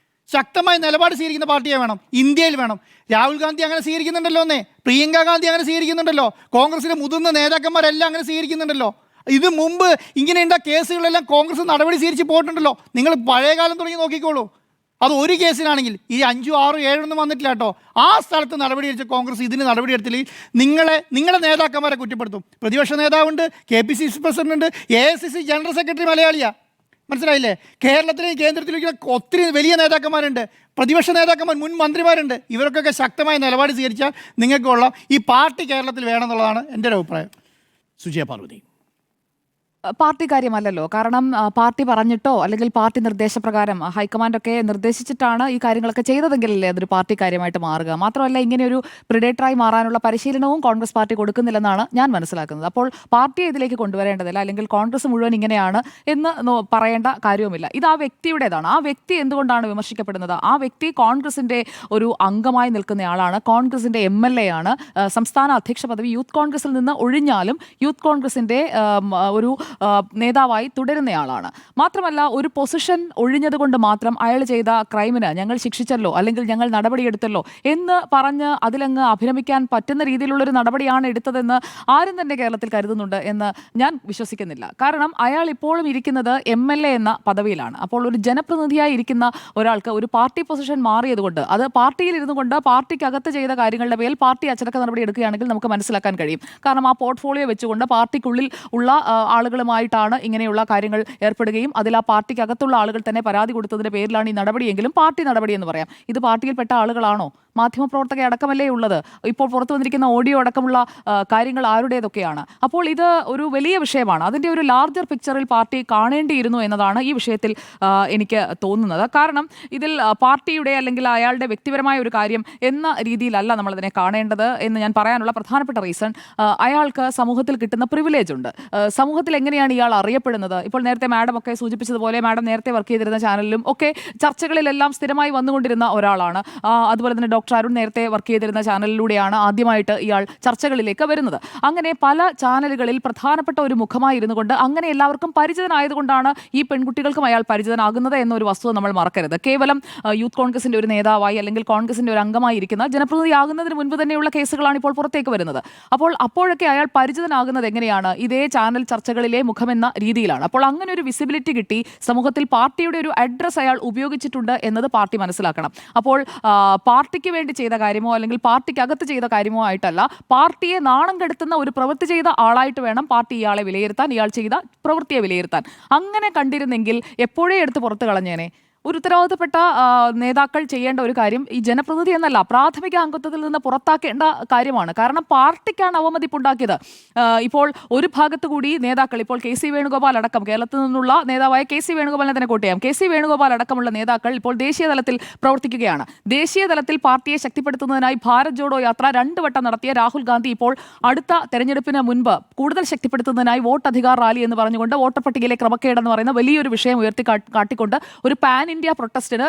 ശക്തമായ നിലപാട് സ്വീകരിക്കുന്ന പാർട്ടിയെ വേണം, ഇന്ത്യയിൽ വേണം. രാഹുൽ ഗാന്ധി അങ്ങനെ സ്വീകരിക്കുന്നുണ്ടല്ലോ, പ്രിയങ്ക ഗാന്ധി അങ്ങനെ സ്വീകരിക്കുന്നുണ്ടല്ലോ, കോൺഗ്രസിലെ മുതിർന്ന നേതാക്കന്മാരെല്ലാം അങ്ങനെ സ്വീകരിക്കുന്നുണ്ടല്ലോ. ഇത് മുമ്പ് ഇങ്ങനെയുള്ള കേസുകളെല്ലാം കോൺഗ്രസ് നടപടി സ്വീകരിച്ച് പോയിട്ടുണ്ടല്ലോ. നിങ്ങൾ പഴയകാലം തുടങ്ങി നോക്കിക്കോളൂ. അത് ഒരു കേസിനാണെങ്കിൽ ഈ 5, 6, 7 വന്നിട്ടില്ല കേട്ടോ. ആ സ്ഥലത്ത് നടപടിയെടുത്ത കോൺഗ്രസ് ഇതിന് നടപടിയെടുത്തില്ലെങ്കിൽ നിങ്ങളുടെ നേതാക്കന്മാരെ കുറ്റപ്പെടുത്തും. പ്രതിപക്ഷ നേതാവുണ്ട്, KPCC president, AICC general secretary മലയാളിയാണ്. മനസ്സിലായില്ലേ? കേരളത്തിലെയും കേന്ദ്രത്തിലേക്കും ഒത്തിരി വലിയ നേതാക്കന്മാരുണ്ട്, പ്രതിപക്ഷ നേതാക്കന്മാർ, മുൻ മന്ത്രിമാരുണ്ട്. ഇവർക്കൊക്കെ ശക്തമായ നിലപാട് സ്വീകരിച്ചാൽ നിങ്ങൾക്ക് കൊള്ളാം. ഈ പാർട്ടി കേരളത്തിൽ വേണമെന്നുള്ളതാണ് എൻ്റെ ഒരു അഭിപ്രായം. സുജയ പാർവതി, പാർട്ടി കാര്യമല്ലല്ലോ. കാരണം പാർട്ടി പറഞ്ഞിട്ടോ അല്ലെങ്കിൽ പാർട്ടി നിർദ്ദേശപ്രകാരം ഹൈക്കമാൻഡൊക്കെ നിർദ്ദേശിച്ചിട്ടാണ് ഈ കാര്യങ്ങളൊക്കെ ചെയ്തതെങ്കിലല്ലേ അതൊരു പാർട്ടി കാര്യമായിട്ട് മാറുക. മാത്രമല്ല, ഇങ്ങനെ ഒരു പ്രിഡേറ്ററായി മാറാനുള്ള പരിശീലനവും കോൺഗ്രസ് പാർട്ടി കൊടുക്കുന്നില്ലെന്നാണ് ഞാൻ മനസ്സിലാക്കുന്നത്. അപ്പോൾ പാർട്ടിയെ ഇതിലേക്ക് കൊണ്ടുവരേണ്ടതില്ല, അല്ലെങ്കിൽ കോൺഗ്രസ് മുഴുവൻ ഇങ്ങനെയാണ് എന്ന് പറയേണ്ട കാര്യവുമില്ല. ഇത് ആ വ്യക്തിയുടേതാണ്. ആ വ്യക്തി എന്തുകൊണ്ടാണ് വിമർശിക്കപ്പെടുന്നത്? ആ വ്യക്തി കോൺഗ്രസിന്റെ ഒരു അംഗമായി നിൽക്കുന്നയാളാണ്, കോൺഗ്രസിന്റെ MLA ആണ്, സംസ്ഥാന അധ്യക്ഷ പദവി യൂത്ത് കോൺഗ്രസിൽ നിന്ന് ഒഴിഞ്ഞാലും യൂത്ത് കോൺഗ്രസിന്റെ ഒരു നേതാവായി തുടരുന്നയാളാണ്. മാത്രമല്ല, ഒരു പൊസിഷൻ ഒഴിഞ്ഞതുകൊണ്ട് മാത്രം അയാൾ ചെയ്ത ക്രൈമിന് ഞങ്ങൾ ശിക്ഷിച്ചല്ലോ അല്ലെങ്കിൽ ഞങ്ങൾ നടപടിയെടുത്തല്ലോ എന്ന് പറഞ്ഞ് അതിലങ്ങ് അഭിരമിക്കാൻ പറ്റുന്ന രീതിയിലുള്ളൊരു നടപടിയാണ് എടുത്തതെന്ന് ആരും തന്നെ കേരളത്തിൽ കരുതുന്നുണ്ട് എന്ന് ഞാൻ വിശ്വസിക്കുന്നില്ല. കാരണം അയാൾ ഇപ്പോഴും ഇരിക്കുന്നത് MLA എന്ന പദവിയിലാണ്. അപ്പോൾ ഒരു ജനപ്രതിനിധിയായി ഇരിക്കുന്ന ഒരാൾക്ക് ഒരു പാർട്ടി പൊസിഷൻ മാറിയതുകൊണ്ട്, അത് പാർട്ടിയിൽ ഇരുന്നു കൊണ്ട് പാർട്ടിക്കകത്ത് ചെയ്ത കാര്യങ്ങളുടെ മേൽ പാർട്ടി അച്ചടക്ക നടപടി എടുക്കുകയാണെങ്കിൽ നമുക്ക് മനസ്സിലാക്കാൻ കഴിയും. കാരണം ആ പോർട്ട്ഫോളിയോ വെച്ചുകൊണ്ട് പാർട്ടിക്കുള്ളിൽ ഉള്ള ആളുകളുമായിട്ടാണ് ഇങ്ങനെയുള്ള കാര്യങ്ങൾ ഏർപ്പെടുകയും അതിൽ ആ പാർട്ടിക്കകത്തുള്ള ആളുകൾ തന്നെ പരാതി കൊടുത്തതിന്റെ പേരിലാണ് ഈ നടപടിയെങ്കിലും പാർട്ടി നടപടി എന്ന് പറയാം. ഇത് പാർട്ടിയിൽപ്പെട്ട ആളുകളാണോ? മാധ്യമപ്രവർത്തക അടക്കമല്ലേ ഉള്ളത്? ഇപ്പോൾ പുറത്തു വന്നിരിക്കുന്ന ഓഡിയോ അടക്കമുള്ള കാര്യങ്ങൾ ആരുടേതൊക്കെയാണ്? അപ്പോൾ ഇത് ഒരു വലിയ വിഷയമാണ്. അതിൻ്റെ ഒരു ലാർജർ പിക്ചറിൽ പാർട്ടി കാണേണ്ടിയിരുന്നു എന്നതാണ് ഈ വിഷയത്തിൽ എനിക്ക് തോന്നുന്നത്. കാരണം ഇതിൽ പാർട്ടിയുടെ അല്ലെങ്കിൽ അയാളുടെ വ്യക്തിപരമായ ഒരു കാര്യം എന്ന രീതിയിലല്ല നമ്മളതിനെ കാണേണ്ടത് എന്ന് ഞാൻ പറയാനുള്ള പ്രധാനപ്പെട്ട റീസൺ, അയാൾക്ക് സമൂഹത്തിൽ കിട്ടുന്ന പ്രിവിലേജ് ഉണ്ട്. സമൂഹത്തിൽ എങ്ങനെയാണ് ഇയാൾ അറിയപ്പെടുന്നത്? ഇപ്പോൾ നേരത്തെ മാഡം ഒക്കെ സൂചിപ്പിച്ചതുപോലെ, മാഡം നേരത്തെ വർക്ക് ചെയ്തിരുന്ന ചാനലിലും ഒക്കെ ചർച്ചകളിലെല്ലാം സ്ഥിരമായി വന്നുകൊണ്ടിരുന്ന ഒരാളാണ്. അതുപോലെ തന്നെ ഡോക്ടർ അരുൺ നേരത്തെ വർക്ക് ചെയ്തിരുന്ന ചാനലിലൂടെയാണ് ആദ്യമായിട്ട് ഇയാൾ ചർച്ചകളിലേക്ക് വരുന്നത്. അങ്ങനെ പല ചാനലുകളിൽ പ്രധാനപ്പെട്ട ഒരു മുഖമായി ഇരുന്നു കൊണ്ട് അങ്ങനെ എല്ലാവർക്കും പരിചിതനായതുകൊണ്ടാണ് ഈ പെൺകുട്ടികൾക്കും അയാൾ പരിചിതനാകുന്നത് എന്നൊരു വസ്തുത നമ്മൾ മറക്കരുത്. കേവലം യൂത്ത് കോൺഗ്രസിന്റെ ഒരു നേതാവായി അല്ലെങ്കിൽ കോൺഗ്രസിന്റെ ഒരു അംഗമായി ഇരിക്കുന്ന ജനപ്രതിനിധിയാകുന്നതിന് മുൻപ് തന്നെയുള്ള കേസുകളാണ് ഇപ്പോൾ പുറത്തേക്ക് വരുന്നത്. അപ്പോഴൊക്കെ അയാൾ പരിചിതനാകുന്നത് എങ്ങനെയാണ്? ഇതേ ചാനൽ ചർച്ചകളിലെ മുഖമെന്ന രീതിയിലാണ്. അപ്പോൾ അങ്ങനെ ഒരു വിസിബിലിറ്റി കിട്ടി, സമൂഹത്തിൽ പാർട്ടിയുടെ ഒരു അഡ്രസ് അയാൾ ഉപയോഗിച്ചിട്ടുണ്ട് എന്നത് പാർട്ടി മനസ്സിലാക്കണം. അപ്പോൾ പാർട്ടിക്ക് വേണ്ടി ചെയ്ത കാര്യമോ അല്ലെങ്കിൽ പാർട്ടിക്കകത്ത് ചെയ്ത കാര്യമോ ആയിട്ടല്ല, പാർട്ടിയെ നാണം കെടുത്തുന്ന ഒരു പ്രവൃത്തി ചെയ്ത ആളായിട്ട് വേണം പാർട്ടി ഇയാളെ വിലയിരുത്താൻ, ഇയാൾ ചെയ്ത പ്രവൃത്തിയെ വിലയിരുത്താൻ. അങ്ങനെ കണ്ടിരുന്നെങ്കിൽ എപ്പോഴേ എടുത്ത് പുറത്തു കളഞ്ഞേനെ. ഒരു ഉത്തരവാദിത്തപ്പെട്ട നേതാക്കൾ ചെയ്യേണ്ട ഒരു കാര്യം ഈ ജനപ്രതിനിധി എന്നല്ല, പ്രാഥമിക അംഗത്വത്തിൽ നിന്ന് പുറത്താക്കേണ്ട കാര്യമാണ്. കാരണം പാർട്ടിക്കാണ് അവമതിപ്പുണ്ടാക്കിയത്. ഇപ്പോൾ ഒരു ഭാഗത്തു കൂടി നേതാക്കൾ, ഇപ്പോൾ KC വേണുഗോപാൽ അടക്കം, കേരളത്തിൽ നിന്നുള്ള നേതാവായ KC വേണുഗോപാലിനെ തന്നെ കോട്ട് ചെയ്യാം, KC വേണുഗോപാൽ അടക്കമുള്ള നേതാക്കൾ ഇപ്പോൾ ദേശീയ തലത്തിൽ പ്രവർത്തിക്കുകയാണ്. ദേശീയ തലത്തിൽ പാർട്ടിയെ ശക്തിപ്പെടുത്തുന്നതിനായി ഭാരത് ജോഡോ യാത്ര 2 വട്ടം നടത്തിയ രാഹുൽ ഗാന്ധി ഇപ്പോൾ അടുത്ത തെരഞ്ഞെടുപ്പിന് മുൻപ് കൂടുതൽ ശക്തിപ്പെടുത്തുന്നതിനായി വോട്ട് അധികാർ റാലി എന്ന് പറഞ്ഞുകൊണ്ട് വോട്ടർ പട്ടികയിലെ ക്രമക്കേടെന്ന് പറയുന്ന വലിയൊരു വിഷയം കാട്ടിക്കൊണ്ട് ഒരു പാൻ ഇന്ത്യ പ്രൊട്ടസ്റ്റിന്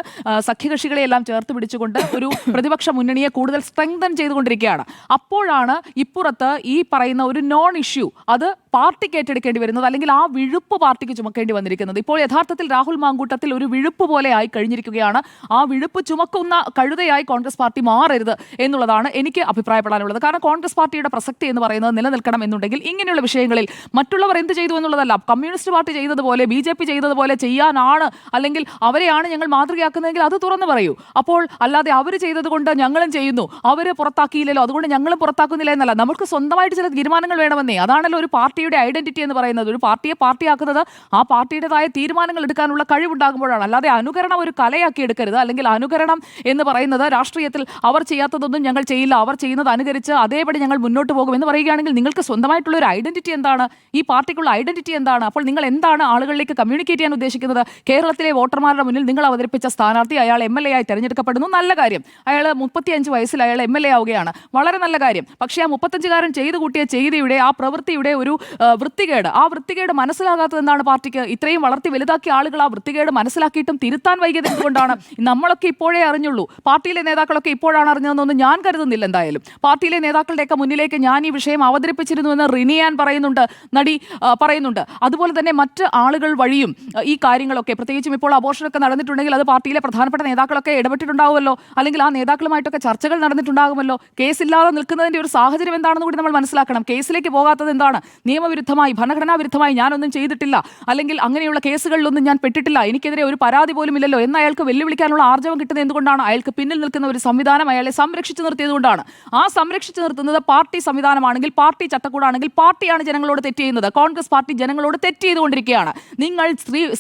സഖ്യകക്ഷികളെയെല്ലാം ചേർത്ത് പിടിച്ചുകൊണ്ട് ഒരു പ്രതിപക്ഷ മുന്നണിയെ കൂടുതൽ സ്ട്രെങ്തൻ ചെയ്തുകൊണ്ടിരിക്കുകയാണ്. അപ്പോഴാണ് ഇപ്പുറത്ത് ഈ പറയുന്ന ഒരു നോൺ ഇഷ്യൂ അത് പാർട്ടിക്ക് ഏറ്റെടുക്കേണ്ടി വരുന്നത്, അല്ലെങ്കിൽ ആ വിഴുപ്പ് പാർട്ടിക്ക് ചുമക്കേണ്ടി വന്നിരിക്കുന്നത്. ഇപ്പോൾ യഥാർത്ഥത്തിൽ രാഹുൽ മാങ്കൂട്ടത്തിൽ ഒരു വിഴുപ്പ് പോലെ ആയി കഴിഞ്ഞിരിക്കുകയാണ്. ആ വിഴുപ്പ് ചുമക്കുന്ന കഴുതയായി കോൺഗ്രസ് പാർട്ടി മാറരുത് എന്നുള്ളതാണ് എനിക്ക് അഭിപ്രായപ്പെടാനുള്ളത്. കാരണം കോൺഗ്രസ് പാർട്ടിയുടെ പ്രസക്തി എന്ന് പറയുന്നത് നിലനിൽക്കണം എന്നുണ്ടെങ്കിൽ ഇങ്ങനെയുള്ള വിഷയങ്ങളിൽ മറ്റുള്ളവർ എന്ത് ചെയ്തു എന്നുള്ളതല്ല, കമ്മ്യൂണിസ്റ്റ് പാർട്ടി ചെയ്തതുപോലെ BJP ചെയ്തതുപോലെ ചെയ്യാനാണ് അല്ലെങ്കിൽ അവരെയാണ് ഞങ്ങൾ മാതൃകയാക്കുന്നതെങ്കിൽ അത് തുറന്നു പറയൂ. അപ്പോൾ അല്ലാതെ അവർ ചെയ്തത് കൊണ്ട് ഞങ്ങളും ചെയ്യുന്നു, അവർ പുറത്താക്കിയില്ലല്ലോ അതുകൊണ്ട് ഞങ്ങളും പുറത്താക്കുന്നില്ല എന്നല്ല. നമുക്ക് സ്വന്തമായിട്ട് ചില തീരുമാനങ്ങൾ വേണമെന്നേ. അതാണല്ലോ ഒരു പാർട്ടിയുടെ ഐഡന്റിറ്റി എന്ന് പറയുന്നത്. ഒരു പാർട്ടിയെ പാർട്ടിയാക്കുന്നത് ആ പാർട്ടിയുടേതായ തീരുമാനങ്ങൾ എടുക്കാനുള്ള കഴിവുണ്ടാകുമ്പോഴാണ്. അല്ലാതെ അനുകരണം ഒരു കലയാക്കി എടുക്കരുത്. അല്ലെങ്കിൽ അനുകരണം എന്ന് പറയുന്നത് രാഷ്ട്രീയത്തിൽ അവർ ചെയ്യാത്തതൊന്നും ഞങ്ങൾ ചെയ്യില്ല, അവർ ചെയ്യുന്നത് അനുകരിച്ച് അതേപടി ഞങ്ങൾ മുന്നോട്ട് പോകും എന്ന് പറയുകയാണെങ്കിൽ നിങ്ങൾക്ക് സ്വന്തമായിട്ടുള്ള ഒരു ഐഡന്റിറ്റി എന്താണ്? ഈ പാർട്ടിക്കുള്ള ഐഡന്റിറ്റി എന്താണ്? അപ്പോൾ നിങ്ങൾ എന്താണ് ആളുകളിലേക്ക് കമ്മ്യൂണിക്കേറ്റ് ചെയ്യാൻ ഉദ്ദേശിക്കുന്നത്? കേരളത്തിലെ വോട്ടർമാരുടെ മുന്നിൽ നിങ്ങൾ അവതരിപ്പിച്ച സ്ഥാനാർത്ഥി അയാൾ MLA ആയി തെരഞ്ഞെടുക്കപ്പെടുന്നു, നല്ല കാര്യം. അയാൾ 35 വയസ്സിൽ അയാൾ MLA ആവുകയാണ്, വളരെ നല്ല കാര്യം. പക്ഷേ ആ 35കാരൻ ചെയ്തു കൂട്ടിയ ചെയ്തിയുടെ ആ പ്രവൃത്തിയുടെ ഒരു വൃത്തികേട്. ആ വൃത്തികേട് മനസ്സിലാകാത്തത് എന്താണ് പാർട്ടിക്ക്? ഇത്രയും വളർത്തി വലുതാക്കിയ ആളുകൾ ആ വൃത്തികേട് മനസ്സിലാക്കിയിട്ടും തിരുത്താൻ വൈകിയത് എന്തുകൊണ്ടാണ്? നമ്മളൊക്കെ ഇപ്പോഴേ അറിഞ്ഞുള്ളൂ, പാർട്ടിയിലെ നേതാക്കളൊക്കെ ഇപ്പോഴാണ് അറിഞ്ഞതെന്നൊന്നും ഞാൻ കരുതുന്നില്ല. എന്തായാലും പാർട്ടിയിലെ നേതാക്കളുടെയൊക്കെ മുന്നിലേക്ക് ഞാൻ ഈ വിഷയം അവതരിപ്പിച്ചിരുന്നുവെന്ന് റിനിയാൻ പറയുന്നുണ്ട്, നടി പറയുന്നുണ്ട്. അതുപോലെ തന്നെ മറ്റ് ആളുകൾ വഴിയും ഈ കാര്യങ്ങളൊക്കെ, പ്രത്യേകിച്ചും ഇപ്പോൾ അബോർഷനൊക്കെ നടന്നിട്ടുണ്ടെങ്കിൽ അത് പാർട്ടിയിലെ പ്രധാനപ്പെട്ട നേതാക്കളൊക്കെ ഇടപെട്ടിട്ടുണ്ടാവുമല്ലോ, അല്ലെങ്കിൽ ആ നേതാക്കളുമായിട്ടൊക്കെ ചർച്ചകൾ നടന്നിട്ടുണ്ടാകുമല്ലോ. കേസില്ലാതെ നിൽക്കുന്നതിന്റെ ഒരു സാഹചര്യം എന്താണെന്ന് കൂടി നമ്മൾ മനസ്സിലാക്കണം. കേസിലേക്ക് പോകാത്തത് എന്താണ്? നിയമവിരുദ്ധമായി, ഭരണഘടനാ വിരുദ്ധമായി ഞാനൊന്നും ചെയ്തിട്ടില്ല, അല്ലെങ്കിൽ അങ്ങനെയുള്ള കേസുകളിലൊന്നും ഞാൻ പെട്ടിട്ടില്ല, എനിക്കെതിരെ ഒരു പരാതി പോലും ഇല്ലല്ലോ എന്ന് അയാൾക്ക് വെല്ലുവിളിക്കാനുള്ള ആർജവം കിട്ടുന്നത് എന്തുകൊണ്ടാണ്? അയാൾക്ക് പിന്നിൽ നിൽക്കുന്ന ഒരു സംവിധാനം അയാളെ സംരക്ഷിച്ചു നിർത്തിയതുകൊണ്ടാണ്. ആ സംരക്ഷിച്ചു നിർത്തുന്നത് പാർട്ടി സംവിധാനമാണെങ്കിൽ, പാർട്ടി ചട്ടക്കൂടാണെങ്കിൽ, പാർട്ടിയാണ് ജനങ്ങളോട് തെറ്റ് ചെയ്യുന്നത്. കോൺഗ്രസ് പാർട്ടി ജനങ്ങളോട് തെറ്റ് ചെയ്തുകൊണ്ടിരിക്കുകയാണ്. നിങ്ങൾ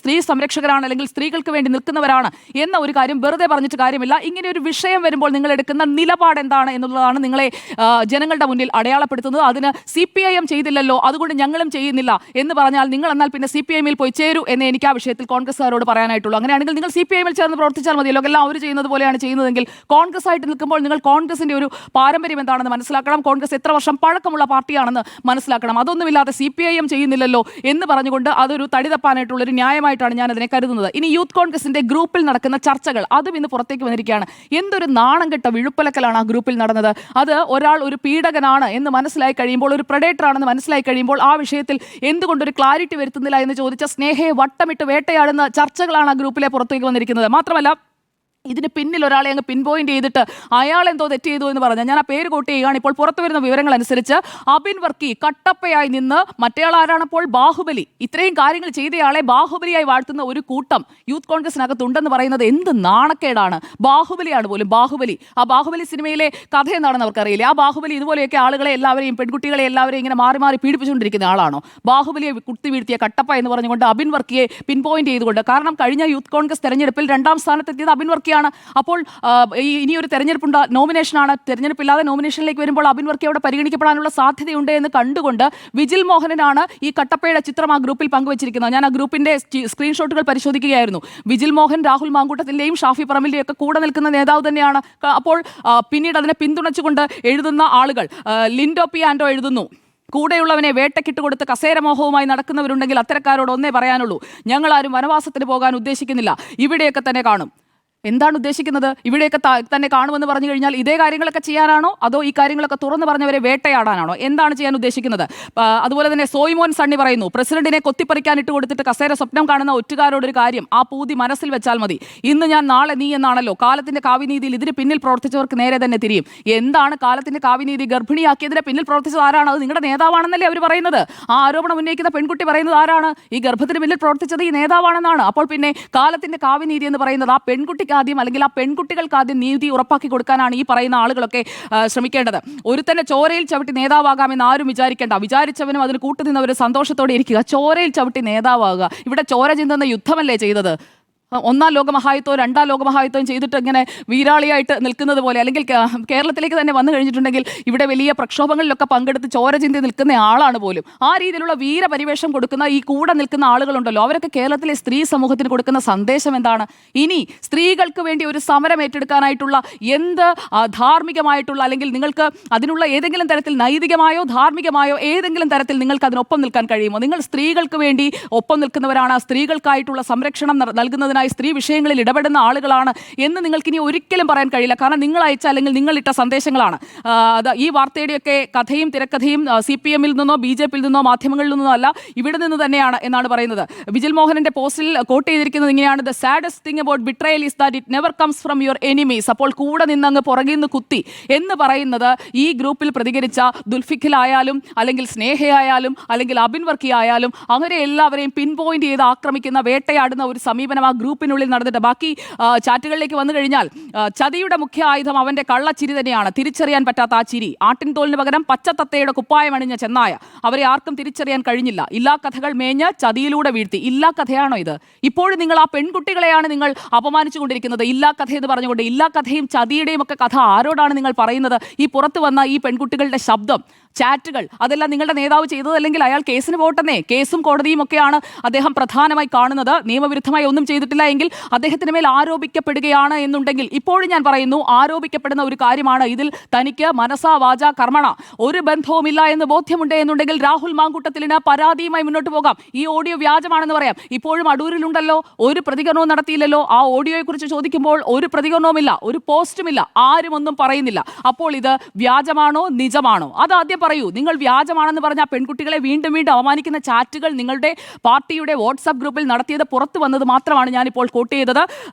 സ്ത്രീ സംരക്ഷകരാണ്, അല്ലെങ്കിൽ സ്ത്രീകൾക്ക് വേണ്ടി നിൽക്കുന്നവരാണ് എന്ന ഒരു കാര്യം വെറുതെ പറഞ്ഞിട്ട് കാര്യമില്ല. ഇങ്ങനെ ഒരു വിഷയം വരുമ്പോൾ നിങ്ങൾ എടുക്കുന്ന നിലപാട് എന്താണ് എന്നുള്ളതാണ് നിങ്ങളെ ജനങ്ങളുടെ മുന്നിൽ അടയാളപ്പെടുത്തുന്നത്. അതിന് CPIM ചെയ്തില്ലല്ലോ, അതുകൊണ്ട് ഞങ്ങളും ചെയ്യുന്നില്ല എന്ന് പറഞ്ഞാൽ നിങ്ങൾ എന്നാൽ പിന്നെ CPIM-ൽ പോയി ചേരൂ എന്ന് എനിക്ക് ആ വിഷയത്തിൽ കോൺഗ്രസ്സുകാരോട് പറയാനായിട്ടുള്ളൂ. അങ്ങനെയാണെങ്കിൽ നിങ്ങൾ CPIM-ൽ ചേർന്ന് പ്രവർത്തിച്ചാൽ മതിയല്ലോ. എല്ലാം അവർ ചെയ്യുന്നത് പോലെയാണ് ചെയ്യുന്നതെങ്കിൽ കോൺഗ്രസ് ആയിട്ട് നിൽക്കുമ്പോൾ നിങ്ങൾ കോൺഗ്രസിന്റെ ഒരു പാരമ്പര്യം എന്താണെന്ന് മനസ്സിലാക്കണം. കോൺഗ്രസ് എത്ര വർഷം പഴക്കമുള്ള പാർട്ടിയാണെന്ന് മനസ്സിലാക്കണം. അതൊന്നുമില്ലാതെ CPIM ചെയ്യുന്നില്ലല്ലോ എന്ന് പറഞ്ഞുകൊണ്ട് അതൊരു തടിതപ്പാനായിട്ടുള്ള ഒരു ന്യായമായിട്ടാണ് ഞാൻ അതിനെ കരുതുന്നത്. ഇനി യൂത്ത് കോൺഗ്രസിന്റെ ഗ്രൂപ്പിൽ നടക്കുന്ന ചർച്ചകൾ, അതും ഇന്ന് പുറത്തേക്ക് വന്നിരിക്കുകയാണ്. എന്തൊരു നാണം കെട്ട വിഴുപ്പലക്കലാണ് ആ ഗ്രൂപ്പിൽ നടന്നത്. അത് ഒരാൾ ഒരു പീഡകനാണ് എന്ന് മനസ്സിലായി കഴിയുമ്പോൾ, ഒരു പ്രഡേറ്റർ ആണെന്ന് മനസ്സിലായി കഴിയുമ്പോൾ ആ വിഷയത്തിൽ എന്തുകൊണ്ടൊരു ക്ലാരിറ്റി വരുത്തുന്നില്ല എന്ന് ചോദിച്ച സ്നേഹയെ വട്ടമിട്ട് വേട്ടയാടുന്ന ചർച്ചകളാണ് ആ ഗ്രൂപ്പിലെ പുറത്തേക്ക് വന്നിരിക്കുന്നത്. മാത്രമല്ല, ഇതിന് പിന്നിൽ ഒരാളെ അങ്ങ് പിൻ പോയിന്റ് ചെയ്തിട്ട് അയാൾ എന്തോ തെറ്റ് ചെയ്തു എന്ന് പറഞ്ഞാൽ, ഞാൻ ആ പേര് കോട്ട് ചെയ്യുകയാണ്. ഇപ്പോൾ പുറത്തു വരുന്ന വിവരങ്ങൾ അനുസരിച്ച് അബിൻ വർക്കി കട്ടപ്പയായി നിന്ന്, മറ്റേയാൾ ആരാണപ്പോൾ? ബാഹുബലി. ഇത്രയും കാര്യങ്ങൾ ചെയ്തയാളെ ബാഹുബലിയായി വാഴ്ത്തുന്ന ഒരു കൂട്ടം യൂത്ത് കോൺഗ്രസിനകത്തുണ്ടെന്ന് പറയുന്നത് എന്ത് നാണക്കേടാണ്. ബാഹുബലിയാണ് പോലും, ബാഹുബലി. ആ ബാഹുബലി സിനിമയിലെ കഥ എന്താണെന്ന് അവർക്കറിയില്ല. ആ ബാഹുബലി ഇതുപോലെയൊക്കെ ആളുകളെ എല്ലാവരെയും, പെൺകുട്ടികളെ എല്ലാവരെയും ഇങ്ങനെ മാറി മാറി പീഡിപ്പിച്ചുകൊണ്ടിരിക്കുന്ന ആളാണോ? ബാഹുബലിയെ കുത്തി വീഴ്ത്തിയ കട്ടപ്പ എന്ന് പറഞ്ഞുകൊണ്ട് അബിൻ വർക്കിയെ പിൻ പോയിന്റ് ചെയ്തുകൊണ്ട്, കാരണം കഴിഞ്ഞ യൂത്ത് കോൺഗ്രസ് തെരഞ്ഞെടുപ്പിൽ 2ാം സ്ഥാനത്തെത്തിയത് അബിൻ വർക്കിയാണ്. അപ്പോൾ ഇനിയൊരു തെരഞ്ഞെടുപ്പുണ്ട്, നോമിനേഷനാണ്. തെരഞ്ഞെടുപ്പില്ലാതെ നോമിനേഷനിലേക്ക് വരുമ്പോൾ അബിൻ വർക്കി അവിടെ പരിഗണിക്കപ്പെടാനുള്ള സാധ്യതയുണ്ട് എന്ന് കണ്ടുകൊണ്ട് വിജിൽ മോഹനനാണ് ഈ കട്ടപ്പയുടെ ചിത്രം ആ ഗ്രൂപ്പിൽ പങ്കുവച്ചിരിക്കുന്നത്. ഞാൻ ആ ഗ്രൂപ്പിന്റെ സ്ക്രീൻഷോട്ടുകൾ പരിശോധിക്കുകയായിരുന്നു. വിജിൽ മോഹൻ രാഹുൽ മാങ്കൂട്ടത്തിന്റെയും ഷാഫി പറമ്പിന്റെയും ഒക്കെ കൂടെ നിൽക്കുന്ന നേതാവ് തന്നെയാണ്. അപ്പോൾ പിന്നീട് അതിനെ പിന്തുണച്ചുകൊണ്ട് എഴുതുന്ന ആളുകൾ, ലിൻഡോ പി ആൻഡോ എഴുതുന്നു, കൂടെയുള്ളവനെ വേട്ടക്കിട്ട് കൊടുത്ത് കസേരമോഹവുമായി നടക്കുന്നവരുണ്ടെങ്കിൽ അത്തരക്കാരോട് ഒന്നേ പറയാനുള്ളൂ, ഞങ്ങളാരും വനവാസത്തിന് പോകാൻ ഉദ്ദേശിക്കുന്നില്ല, ഇവിടെയൊക്കെ തന്നെ കാണും. എന്താണ് ഉദ്ദേശിക്കുന്നത്? ഇവിടെയൊക്കെ തന്നെ കാണുമെന്ന് പറഞ്ഞു കഴിഞ്ഞാൽ ഇതേ കാര്യങ്ങളൊക്കെ ചെയ്യാനാണോ, അതോ ഈ കാര്യങ്ങളൊക്കെ തുറന്നു പറഞ്ഞവരെ വേട്ടയാടാനാണോ? എന്താണ് ചെയ്യാൻ ഉദ്ദേശിക്കുന്നത്? അതുപോലെ തന്നെ സോയിമോൻ സണ്ണി പറയുന്നു, പ്രസിഡന്റിനെ കൊത്തിപ്പറിക്കാൻ ഇട്ട് കൊടുത്തിട്ട് കസേര സ്വപ്നം കാണുന്ന ഒറ്റുകാരോടൊരു കാര്യം, ആ പൂതി മനസ്സിൽ വെച്ചാൽ മതി. ഇന്ന് ഞാൻ നാളെ നീ എന്നാണല്ലോ. കാലത്തിന്റെ കാവ്യനീതിയിൽ ഇതിന് പിന്നിൽ പ്രവർത്തിച്ചവർക്ക് നേരെ തന്നെ തിരിയും. എന്താണ് കാലത്തിന്റെ കാവ്യനീതി? ഗർഭിണിയാക്കിയതിന് പിന്നിൽ പ്രവർത്തിച്ചത് ആരാണ്? അത് നിങ്ങളുടെ നേതാവാണെന്നല്ലേ അവർ പറയുന്നത്. ആ ആരോപണം ഉന്നയിക്കുന്ന പെൺകുട്ടി പറയുന്നത് ആരാണ്? ഈ ഗർഭത്തിന് പിന്നിൽ പ്രവർത്തിച്ചത് ഈ നേതാവാണെന്നാണ്. അപ്പോൾ പിന്നെ കാലത്തിന്റെ കാവ്യനീതി എന്ന് പറയുന്നത് ആ പെൺകുട്ടിക്ക് ആദ്യം, അല്ലെങ്കിൽ ആ പെൺകുട്ടികൾക്ക് ആദ്യം നീതി ഉറപ്പാക്കി കൊടുക്കാനാണ് ഈ പറയുന്ന ആളുകളൊക്കെ ശ്രമിക്കേണ്ടത്. ഒരുത്തന്നെ ചോരയിൽ ചവിട്ടി നേതാവാകാമെന്ന് ആരും വിചാരിക്കേണ്ട. വിചാരിച്ചവനും അതിന് കൂട്ടുനിന്നവരും സന്തോഷത്തോടെ ഇരിക്കുക. ചോരയിൽ ചവിട്ടി നേതാവാകുക, ഇവിടെ ചോര ചിന്തുന്ന യുദ്ധമല്ലേ ചെയ്തത്? 1ാം ലോകമഹായുദ്ധവും 2ാം ലോകമഹായുദ്ധവും ചെയ്തിട്ട് ഇങ്ങനെ വീരാളിയായിട്ട് നിൽക്കുന്നത് പോലെ, അല്ലെങ്കിൽ കേരളത്തിലേക്ക് തന്നെ വന്നു കഴിഞ്ഞിട്ടുണ്ടെങ്കിൽ ഇവിടെ വലിയ പ്രക്ഷോഭങ്ങളിലൊക്കെ പങ്കെടുത്ത് ചോര ചിന്തി നിൽക്കുന്ന ആളാണ് പോലും. ആ രീതിയിലുള്ള വീരപരിവേഷം കൊടുക്കുന്ന ഈ കൂടെ നിൽക്കുന്ന ആളുകളുണ്ടല്ലോ, അവരൊക്കെ കേരളത്തിലെ സ്ത്രീ സമൂഹത്തിന് കൊടുക്കുന്ന സന്ദേശം എന്താണ്? ഇനി സ്ത്രീകൾക്ക് വേണ്ടി ഒരു സമരം ഏറ്റെടുക്കാനായിട്ടുള്ള എന്ത് ധാർമ്മികമായിട്ടുള്ള, അല്ലെങ്കിൽ നിങ്ങൾക്ക് അതിനുള്ള ഏതെങ്കിലും തരത്തിൽ നൈതികമായോ ധാർമ്മികമായോ ഏതെങ്കിലും തരത്തിൽ നിങ്ങൾക്ക് അതിനൊപ്പം നിൽക്കാൻ കഴിയുമോ? നിങ്ങൾ സ്ത്രീകൾക്ക് വേണ്ടി ഒപ്പം നിൽക്കുന്നവരാണ്, സ്ത്രീകൾക്കായിട്ടുള്ള സംരക്ഷണം നൽകുന്നതിന് സ്ത്രീ വിഷയങ്ങളിൽ ഇടപെടുന്ന ആളുകളാണ് എന്ന് നിങ്ങൾക്ക് ഇനി ഒരിക്കലും പറയാൻ കഴിയില്ല. കാരണം നിങ്ങൾ അയച്ച, അല്ലെങ്കിൽ നിങ്ങളിട്ട സന്ദേശങ്ങളാണ്. ഈ വാർത്തയുടെയൊക്കെ കഥയും തിരക്കഥയും CPM-ൽ നിന്നോ BJP-യിൽ നിന്നോ മാധ്യമങ്ങളിൽ നിന്നോ അല്ല, ഇവിടെ നിന്ന് തന്നെയാണ് എന്നാണ് പറയുന്നത്. വിജിൽ മോഹനന്റെ പോസ്റ്റിൽ കോട്ട് ചെയ്തിരിക്കുന്നത് ഇങ്ങനെയാണ്: the saddest thing about betrayal is that it never comes from your enemies. അപ്പോൾ കൂടെ നിന്നങ്ങ് പുറകിൽ നിന്ന് കുത്തി എന്ന് പറയുന്നത് ഈ ഗ്രൂപ്പിൽ പ്രതികരിച്ച ദുൽഫിഖിലായാലും, അല്ലെങ്കിൽ സ്നേഹയായാലും, അല്ലെങ്കിൽ അബിൻ വർക്കി ആയാലും, അങ്ങനെ എല്ലാവരെയും പിൻ പോയിന്റ് ചെയ്ത് ആക്രമിക്കുന്ന, വേട്ടയാടുന്ന ഒരു സമീപനം ആ ഗ്രൂപ്പിനുള്ളിൽ നടന്നിട്ട്. ബാക്കി ചാറ്റുകളിലേക്ക് വന്നു കഴിഞ്ഞാൽ, ചതിയുടെ മുഖ്യ ആയുധം അവന്റെ കള്ളച്ചിരി തന്നെയാണ്. തിരിച്ചറിയാൻ പറ്റാത്ത ആ ചിരി. ആട്ടിൻതോലിന് പകരം പച്ചത്തത്തയുടെ കുപ്പായമണിഞ്ഞ ചെന്നായ. അവരെ ആർക്കും തിരിച്ചറിയാൻ കഴിഞ്ഞില്ല. ഇല്ലാ കഥകൾ മേഞ്ഞ് ചതിയിലൂടെ വീഴ്ത്തി. ഇല്ലാ കഥയാണോ ഇത്? ഇപ്പോഴും നിങ്ങൾ ആ പെൺകുട്ടികളെയാണ് നിങ്ങൾ അപമാനിച്ചുകൊണ്ടിരിക്കുന്നത്. ഇല്ലാ കഥ എന്ന് പറഞ്ഞുകൊണ്ട്. ഇല്ലാ കഥയും ചതിയുടെയും ഒക്കെ കഥ ആരോടാണ് നിങ്ങൾ പറയുന്നത്? ഈ പുറത്തു വന്ന ഈ പെൺകുട്ടികളുടെ ശബ്ദം ചാറ്റുകൾ അതെല്ലാം നിങ്ങളുടെ നേതാവ് ചെയ്തതല്ലെങ്കിൽ അയാൾ കേസിന് പോട്ടെന്നേ. കേസും കോടതിയും ഒക്കെയാണ് അദ്ദേഹം പ്രധാനമായി കാണുന്നത്. നിയമവിരുദ്ധമായി ഒന്നും ചെയ്തിട്ടില്ല എങ്കിൽ അദ്ദേഹത്തിന് മേൽ ആരോപിക്കപ്പെടുകയാണ് എന്നുണ്ടെങ്കിൽ, ഇപ്പോഴും ഞാൻ പറയുന്നു, ആരോപിക്കപ്പെടുന്ന ഒരു കാര്യമാണ് ഇതിൽ തനിക്ക് മനസാ വാച കർമ്മണ ഒരു ബന്ധവുമില്ല എന്ന് ബോധ്യമുണ്ട് എന്നുണ്ടെങ്കിൽ രാഹുൽ മാങ്കൂട്ടത്തിലിന് പരാതിയുമായി മുന്നോട്ട് പോകാം. ഈ ഓഡിയോ വ്യാജമാണെന്ന് പറയാം. ഇപ്പോഴും അടൂരിലുണ്ടല്ലോ, ഒരു പ്രതികരണവും നടത്തിയില്ലല്ലോ. ആ ഓഡിയോയെക്കുറിച്ച് ചോദിക്കുമ്പോൾ ഒരു പ്രതികരണവുമില്ല, ഒരു പോസ്റ്റുമില്ല, ആരും ഒന്നും പറയുന്നില്ല. അപ്പോൾ ഇത് വ്യാജമാണോ നിജമാണോ? അത് ആദ്യം പറയൂ. നിങ്ങൾ വ്യാജമാണെന്ന് പറഞ്ഞ പെൺകുട്ടികളെ വീണ്ടും വീണ്ടും അവമാനിക്കുന്ന ചാറ്റുകൾ നിങ്ങളുടെ പാർട്ടിയുടെ വാട്സാപ്പ് ഗ്രൂപ്പിൽ നടത്തിയത് പുറത്തു വന്നത് മാത്രമാണ് ഞാനിപ്പോൾ കോട്ട് ചെയ്തത്.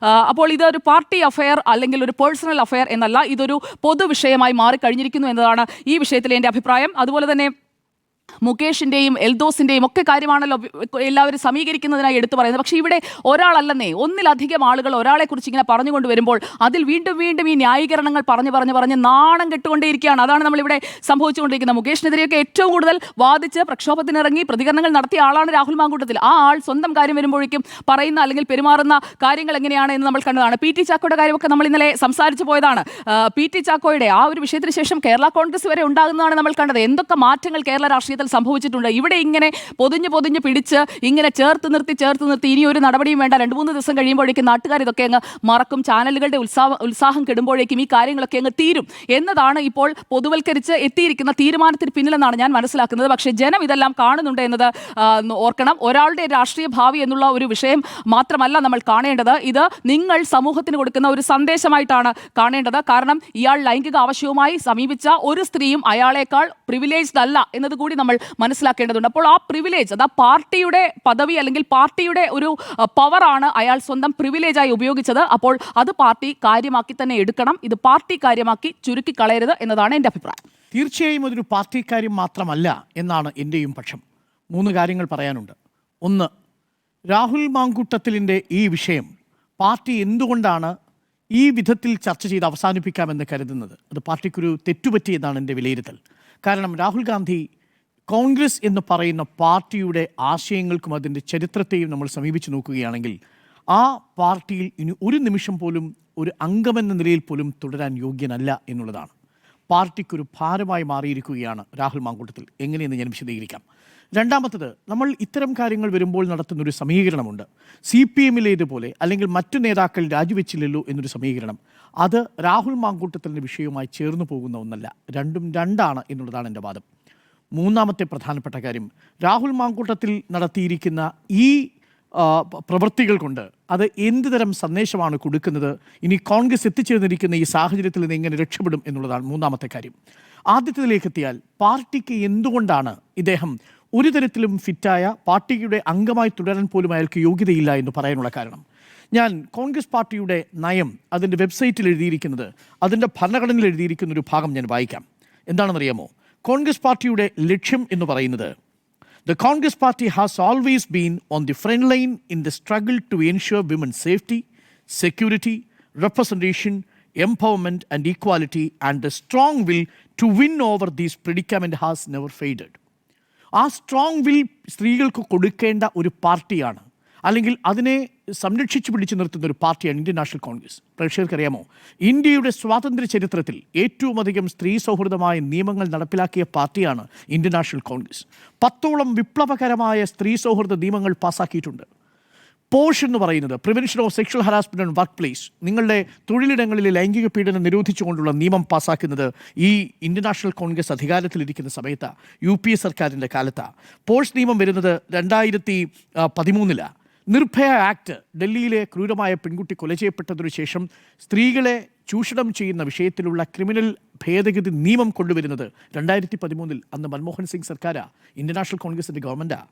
അപ്പോൾ ഇതൊരു പാർട്ടി അഫയർ അല്ലെങ്കിൽ ഒരു പേഴ്സണൽ അഫയർ എന്നല്ല, ഇതൊരു പൊതുവിഷയമായി മാറിക്കഴിഞ്ഞിരിക്കുന്നു എന്നതാണ് ഈ വിഷയത്തിലെ എൻ്റെ അഭിപ്രായം. അതുപോലെ തന്നെ മുകേഷിന്റെയും എൽദോസിന്റെയും ഒക്കെ കാര്യമാണല്ലോ എല്ലാവരും സമീകരിക്കുന്നതിനായി എടുത്തു പറയുന്നത്. പക്ഷേ ഇവിടെ ഒരാളല്ലെന്നേ, ഒന്നിലധികം ആളുകൾ ഒരാളെ കുറിച്ച് ഇങ്ങനെ പറഞ്ഞുകൊണ്ട് വരുമ്പോൾ അതിൽ വീണ്ടും വീണ്ടും ഈ ന്യായീകരണങ്ങൾ പറഞ്ഞ് നാണം കെട്ടുകൊണ്ടേയിരിക്കുകയാണ്. അതാണ് നമ്മളിവിടെ സംഭവിച്ചുകൊണ്ടിരിക്കുന്നത്. മുകേഷിനെതിരെയൊക്കെ ഏറ്റവും കൂടുതൽ വാദിച്ച് പ്രക്ഷോഭത്തിനിറങ്ങി പ്രതികരണങ്ങൾ നടത്തിയ ആളാണ് രാഹുൽ മാങ്കൂട്ടത്തിൽ. ആ ആൾ സ്വന്തം കാര്യം വരുമ്പോഴേക്കും പറയുന്ന അല്ലെങ്കിൽ പെരുമാറുന്ന കാര്യങ്ങൾ എങ്ങനെയാണ് എന്ന് നമ്മൾ കണ്ടതാണ്. പി ടി ചാക്കോയുടെ കാര്യമൊക്കെ നമ്മൾ ഇന്നലെ സംസാരിച്ചു പോയതാണ്. പി ടി ചാക്കോയുടെ ആ ഒരു വിഷയത്തിന് ശേഷം കേരള കോൺഗ്രസ് വരെ ഉണ്ടാകുന്നതാണ് നമ്മൾ കണ്ടത്. എന്തൊക്കെ മാറ്റങ്ങൾ കേരള രാഷ്ട്രീയത്തിൽ സംഭവിച്ചിട്ടുണ്ട്. ഇവിടെ ഇങ്ങനെ പൊതിഞ്ഞ് പിടിച്ച് ഇങ്ങനെ ചേർത്ത് നിർത്തി ഇനി ഒരു നടപടിയും വേണ്ട, 2-3 ദിവസം കഴിയുമ്പോഴേക്കും നാട്ടുകാർ ഇതൊക്കെ അങ്ങ് മറക്കും, ചാനലുകളുടെ ഉത്സാഹം കെടുമ്പോഴേക്കും ഈ കാര്യങ്ങളൊക്കെ അങ്ങ് തീരും എന്നതാണ് ഇപ്പോൾ പൊതുവൽക്കരിച്ച് എത്തിയിരിക്കുന്ന തീരുമാനത്തിന് പിന്നിലെന്നാണ് ഞാൻ മനസ്സിലാക്കുന്നത്. പക്ഷേ ജനം ഇതെല്ലാം കാണുന്നുണ്ട് എന്നത് ഓർക്കണം. ഒരാളുടെ രാഷ്ട്രീയ ഭാവി എന്നുള്ള ഒരു വിഷയം മാത്രമല്ല നമ്മൾ കാണേണ്ടത്, ഇത് നിങ്ങൾ സമൂഹത്തിന് കൊടുക്കുന്ന ഒരു സന്ദേശമായിട്ടാണ് കാണേണ്ടത്. കാരണം ഇയാൾ ലൈംഗിക ആവശ്യവുമായി സമീപിച്ച ഒരു സ്ത്രീയും അയാളേക്കാൾ പ്രിവിലേജ്ഡ് അല്ല എന്നത് കൂടി നമ്മൾ മനസ്സിലാക്കേണ്ടതുണ്ട്. അപ്പോൾ ആ പ്രിവിലേജ്, അത് ആ പാർട്ടിയുടെ പദവി അല്ലെങ്കിൽ പാർട്ടിയുടെ ഒരു പവറാണ് അയാൾ സ്വന്തം പ്രിവിലേജായി ഉപയോഗിച്ചത്. അപ്പോൾ അത് പാർട്ടി കാര്യമാക്കി തന്നെ എടുക്കണം. ഇത് പാർട്ടി കാര്യമാക്കി ചുരുക്കി കളയരുത് എന്നതാണ് എൻ്റെ അഭിപ്രായം. തീർച്ചയായും അതൊരു പാർട്ടി കാര്യം മാത്രമല്ല എന്നാണ് എൻ്റെയും പക്ഷം. 3 കാര്യങ്ങൾ പറയാനുണ്ട്. ഒന്ന്, രാഹുൽ മാങ്കൂട്ടത്തിലിൻ്റെ ഈ വിഷയം പാർട്ടി എന്തുകൊണ്ടാണ് ഈ വിധത്തിൽ ചർച്ച ചെയ്ത് അവസാനിപ്പിക്കാമെന്ന് കരുതുന്നത്? അത് പാർട്ടിക്കൊരു തെറ്റുപറ്റിയെന്നാണ് എൻ്റെ വിലയിരുത്തൽ. കാരണം രാഹുൽ ഗാന്ധി കോൺഗ്രസ് എന്ന് പറയുന്ന പാർട്ടിയുടെ ആശയങ്ങൾക്കും അതിൻ്റെ ചരിത്രത്തെയും നമ്മൾ സമീപിച്ച് നോക്കുകയാണെങ്കിൽ ആ പാർട്ടിയിൽ ഇനി ഒരു നിമിഷം പോലും ഒരു അംഗമെന്ന നിലയിൽ പോലും തുടരാൻ യോഗ്യനല്ല എന്നുള്ളതാണ്. പാർട്ടിക്കൊരു ഭാരമായി മാറിയിരിക്കുകയാണ് രാഹുൽ മാങ്കൂട്ടത്തിൽ. എങ്ങനെയെന്ന് ഞാൻ വിശദീകരിക്കാം. രണ്ടാമത്തത്, നമ്മൾ ഇത്തരം കാര്യങ്ങൾ വരുമ്പോൾ നടത്തുന്നൊരു സമീകരണമുണ്ട്. CPM-ലേതുപോലെ അല്ലെങ്കിൽ മറ്റു നേതാക്കൾ രാജിവെച്ചില്ലല്ലോ എന്നൊരു സമീകരണം. അത് രാഹുൽ മാങ്കൂട്ടത്തിൻ്റെ വിഷയവുമായി ചേർന്ന് പോകുന്ന ഒന്നല്ല. രണ്ടും രണ്ടാണ് എന്നുള്ളതാണ് എൻ്റെ വാദം. മൂന്നാമത്തെ പ്രധാനപ്പെട്ട കാര്യം, രാഹുൽ മാങ്കൂട്ടത്തിൽ നടത്തിയിരിക്കുന്ന ഈ പ്രവൃത്തികൾ കൊണ്ട് അത് എന്ത് തരം സന്ദേശമാണ് കൊടുക്കുന്നത്, ഇനി കോൺഗ്രസ് എത്തിച്ചേർന്നിരിക്കുന്ന ഈ സാഹചര്യത്തിൽ നിന്ന് എങ്ങനെ രക്ഷപ്പെടും എന്നുള്ളതാണ് മൂന്നാമത്തെ കാര്യം. ആദ്യത്തിലേക്ക് എത്തിയാൽ, പാർട്ടിക്ക് എന്തുകൊണ്ടാണ് ഇദ്ദേഹം ഒരു തരത്തിലും ഫിറ്റായ പാർട്ടിയുടെ അംഗമായി തുടരാൻ പോലും അയാൾക്ക് യോഗ്യതയില്ല എന്ന് പറയാനുള്ള കാരണം, ഞാൻ കോൺഗ്രസ് പാർട്ടിയുടെ നയം അതിൻ്റെ വെബ്സൈറ്റിൽ എഴുതിയിരിക്കുന്നത്, അതിൻ്റെ ഭരണഘടനയിൽ എഴുതിയിരിക്കുന്ന ഒരു ഭാഗം ഞാൻ വായിക്കാം. എന്താണെന്നറിയാമോ? കോൺഗ്രസ് പാർട്ടിയുടെ ലക്ഷ്യം എന്ന് പറയുന്നത്, The Congress Party has always been on the front line in the struggle to ensure women's safety, security, representation, empowerment and equality, and the strong will to win over this predicament has never faded. ആ strong will സ്ത്രീകൾക്ക് കൊടുക്കേണ്ട ഒരു പാർട്ടിയാണ്, അല്ലെങ്കിൽ അതിനെ സംരക്ഷിച്ചു പിടിച്ചു നിർത്തുന്ന ഒരു പാർട്ടിയാണ് ഇന്ത്യൻ നാഷണൽ കോൺഗ്രസ്. പ്രേക്ഷകർക്കറിയാമോ, ഇന്ത്യയുടെ സ്വാതന്ത്ര്യ ചരിത്രത്തിൽ ഏറ്റവും അധികം സ്ത്രീ സൗഹൃദമായ നിയമങ്ങൾ നടപ്പിലാക്കിയ പാർട്ടിയാണ് ഇന്ത്യൻ നാഷണൽ കോൺഗ്രസ്. 10ഓളം വിപ്ലവകരമായ സ്ത്രീ സൗഹൃദ നിയമങ്ങൾ പാസ്സാക്കിയിട്ടുണ്ട്. പോഷ് എന്ന് പറയുന്നത് prevention of sexual harassment and work place, നിങ്ങളുടെ തൊഴിലിടങ്ങളിലെ ലൈംഗിക പീഡനം നിരോധിച്ചുകൊണ്ടുള്ള നിയമം പാസ്സാക്കുന്നത് ഈ ഇന്ത്യൻ നാഷണൽ കോൺഗ്രസ് അധികാരത്തിലിരിക്കുന്ന സമയത്ത്, UPA സർക്കാരിൻ്റെ കാലത്താണ്. പോഷ് നിയമം വരുന്നത് 2013. നിർഭയ ആക്ട്, ഡൽഹിയിലെ ക്രൂരമായ പെൺകുട്ടി കൊല ചെയ്യപ്പെട്ടതിനു ശേഷം സ്ത്രീകളെ ചൂഷണം ചെയ്യുന്ന വിഷയത്തിലുള്ള ക്രിമിനൽ ഭേദഗതി നിയമം കൊണ്ടുവരുന്നത് 2013. അന്ന് മൻമോഹൻ സിംഗ് സർക്കാരാണ്, ഇന്ത്യൻ നാഷണൽ കോൺഗ്രസിൻ്റെ ഗവൺമെൻറ്റാണ്.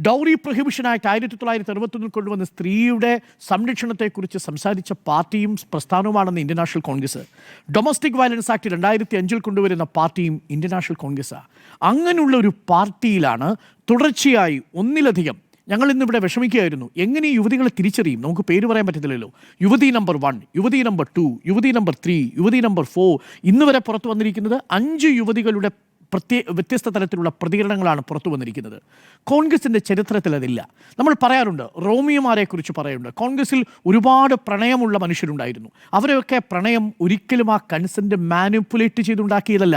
ഡൗറി പ്രൊഹിബിഷൻ ആക്ട് 1961 കൊണ്ടുവന്ന സ്ത്രീയുടെ സംരക്ഷണത്തെക്കുറിച്ച് സംസാരിച്ച പാർട്ടിയും പ്രസ്ഥാനവുമാണെന്ന് Indian National Congress. Domestic violence act 2005 കൊണ്ടുവരുന്ന പാർട്ടിയും ഇന്ത്യൻ നാഷണൽ കോൺഗ്രസ്സാണ്. അങ്ങനെയുള്ള ഒരു പാർട്ടിയിലാണ് തുടർച്ചയായി ഒന്നിലധികം, ഞങ്ങൾ ഇന്നിവിടെ വിഷമിക്കുകയായിരുന്നു, എങ്ങനെ ഈ യുവതികളെ തിരിച്ചറിയും, നമുക്ക് പേര് പറയാൻ പറ്റത്തില്ലല്ലോ. യുവതി നമ്പർ 1, യുവതി നമ്പർ 2, യുവതി നമ്പർ 3, യുവതി നമ്പർ 4, ഇന്ന് വരെ പുറത്തു വന്നിരിക്കുന്നത് 5 യുവതികളുടെ വ്യത്യസ്ത തരത്തിലുള്ള പ്രതികരണങ്ങളാണ് പുറത്തു വന്നിരിക്കുന്നത്. കോൺഗ്രസിൻ്റെ ചരിത്രത്തിൽ അതില്ല. നമ്മൾ പറയാറുണ്ട്, റോമിയോമാരെക്കുറിച്ച് പറയുന്നുണ്ട്, കോൺഗ്രസിൽ ഒരുപാട് പ്രണയമുള്ള മനുഷ്യരുണ്ടായിരുന്നു. അവരെയൊക്കെ പ്രണയം ഒരിക്കലും ആ കൺസെൻറ്റ് മാനിപ്പുലേറ്റ് ചെയ്തുണ്ടാക്കിയതല്ല.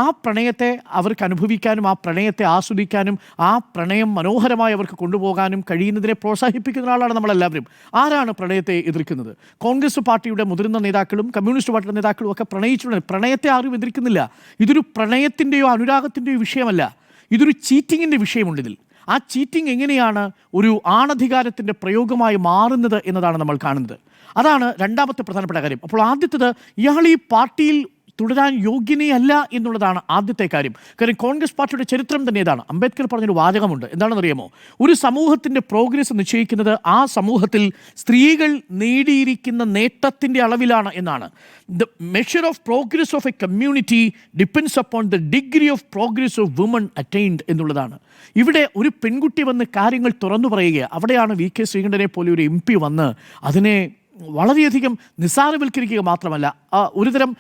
ആ പ്രണയത്തെ അവർക്ക് അനുഭവിക്കാനും ആ പ്രണയത്തെ ആസ്വദിക്കാനും ആ പ്രണയം മനോഹരമായി അവർക്ക് കൊണ്ടുപോകാനും കഴിയുന്നതിനെ പ്രോത്സാഹിപ്പിക്കുന്ന ആളാണ് നമ്മളെല്ലാവരും. ആരാണ് പ്രണയത്തെ എതിർക്കുന്നത്? കോൺഗ്രസ് പാർട്ടിയുടെ മുതിർന്ന നേതാക്കളും കമ്മ്യൂണിസ്റ്റ് പാർട്ടിയുടെ നേതാക്കളും ഒക്കെ പ്രണയിച്ചിട്ടുണ്ട്. പ്രണയത്തെ ആരും എതിർക്കുന്നില്ല. ഇതൊരു പ്രണയത്തിൻ്റെയോ അനുരാഗത്തിൻ്റെയോ വിഷയമല്ല, ഇതൊരു ചീറ്റിങ്ങിൻ്റെ വിഷയമുണ്ട് ഇതിൽ. ആ ചീറ്റിംഗ് എങ്ങനെയാണ് ഒരു ആണധികാരത്തിൻ്റെ പ്രയോഗമായി മാറുന്നത് എന്നതാണ് നമ്മൾ കാണുന്നത്. അതാണ് രണ്ടാമത്തെ പ്രധാനപ്പെട്ട കാര്യം. അപ്പോൾ ആദ്യത്തേത്, ഇയാൾ ഈ പാർട്ടിയിൽ തുടരാൻ യോഗ്യനേ അല്ല എന്നുള്ളതാണ് ആദ്യത്തെ കാര്യം. കാര്യം കോൺഗ്രസ് പാർട്ടിയുടെ ചരിത്രം തന്നെ ഇതാണ്. അംബേദ്കർ പറഞ്ഞൊരു വാചകമുണ്ട്, എന്താണെന്നറിയാമോ? ഒരു സമൂഹത്തിൻ്റെ പ്രോഗ്രസ് നിശ്ചയിക്കുന്നത് ആ സമൂഹത്തിൽ സ്ത്രീകൾ നേടിയിരിക്കുന്ന നേട്ടത്തിൻ്റെ അളവിലാണ് എന്നാണ്. The measure of progress of A community depends upon the degree of progress of woman attained എന്നുള്ളതാണ്. ഇവിടെ ഒരു പെൺകുട്ടി വന്ന് കാര്യങ്ങൾ തുറന്നു പറയുക, അവിടെയാണ് വി.കെ. ശ്രീകണ്ഠനെ പോലെ ഒരു MP വന്ന് അതിനെ വളരെയധികം നിസ്സാരവൽക്കരിക്കുക മാത്രമല്ല, ഒരുതരം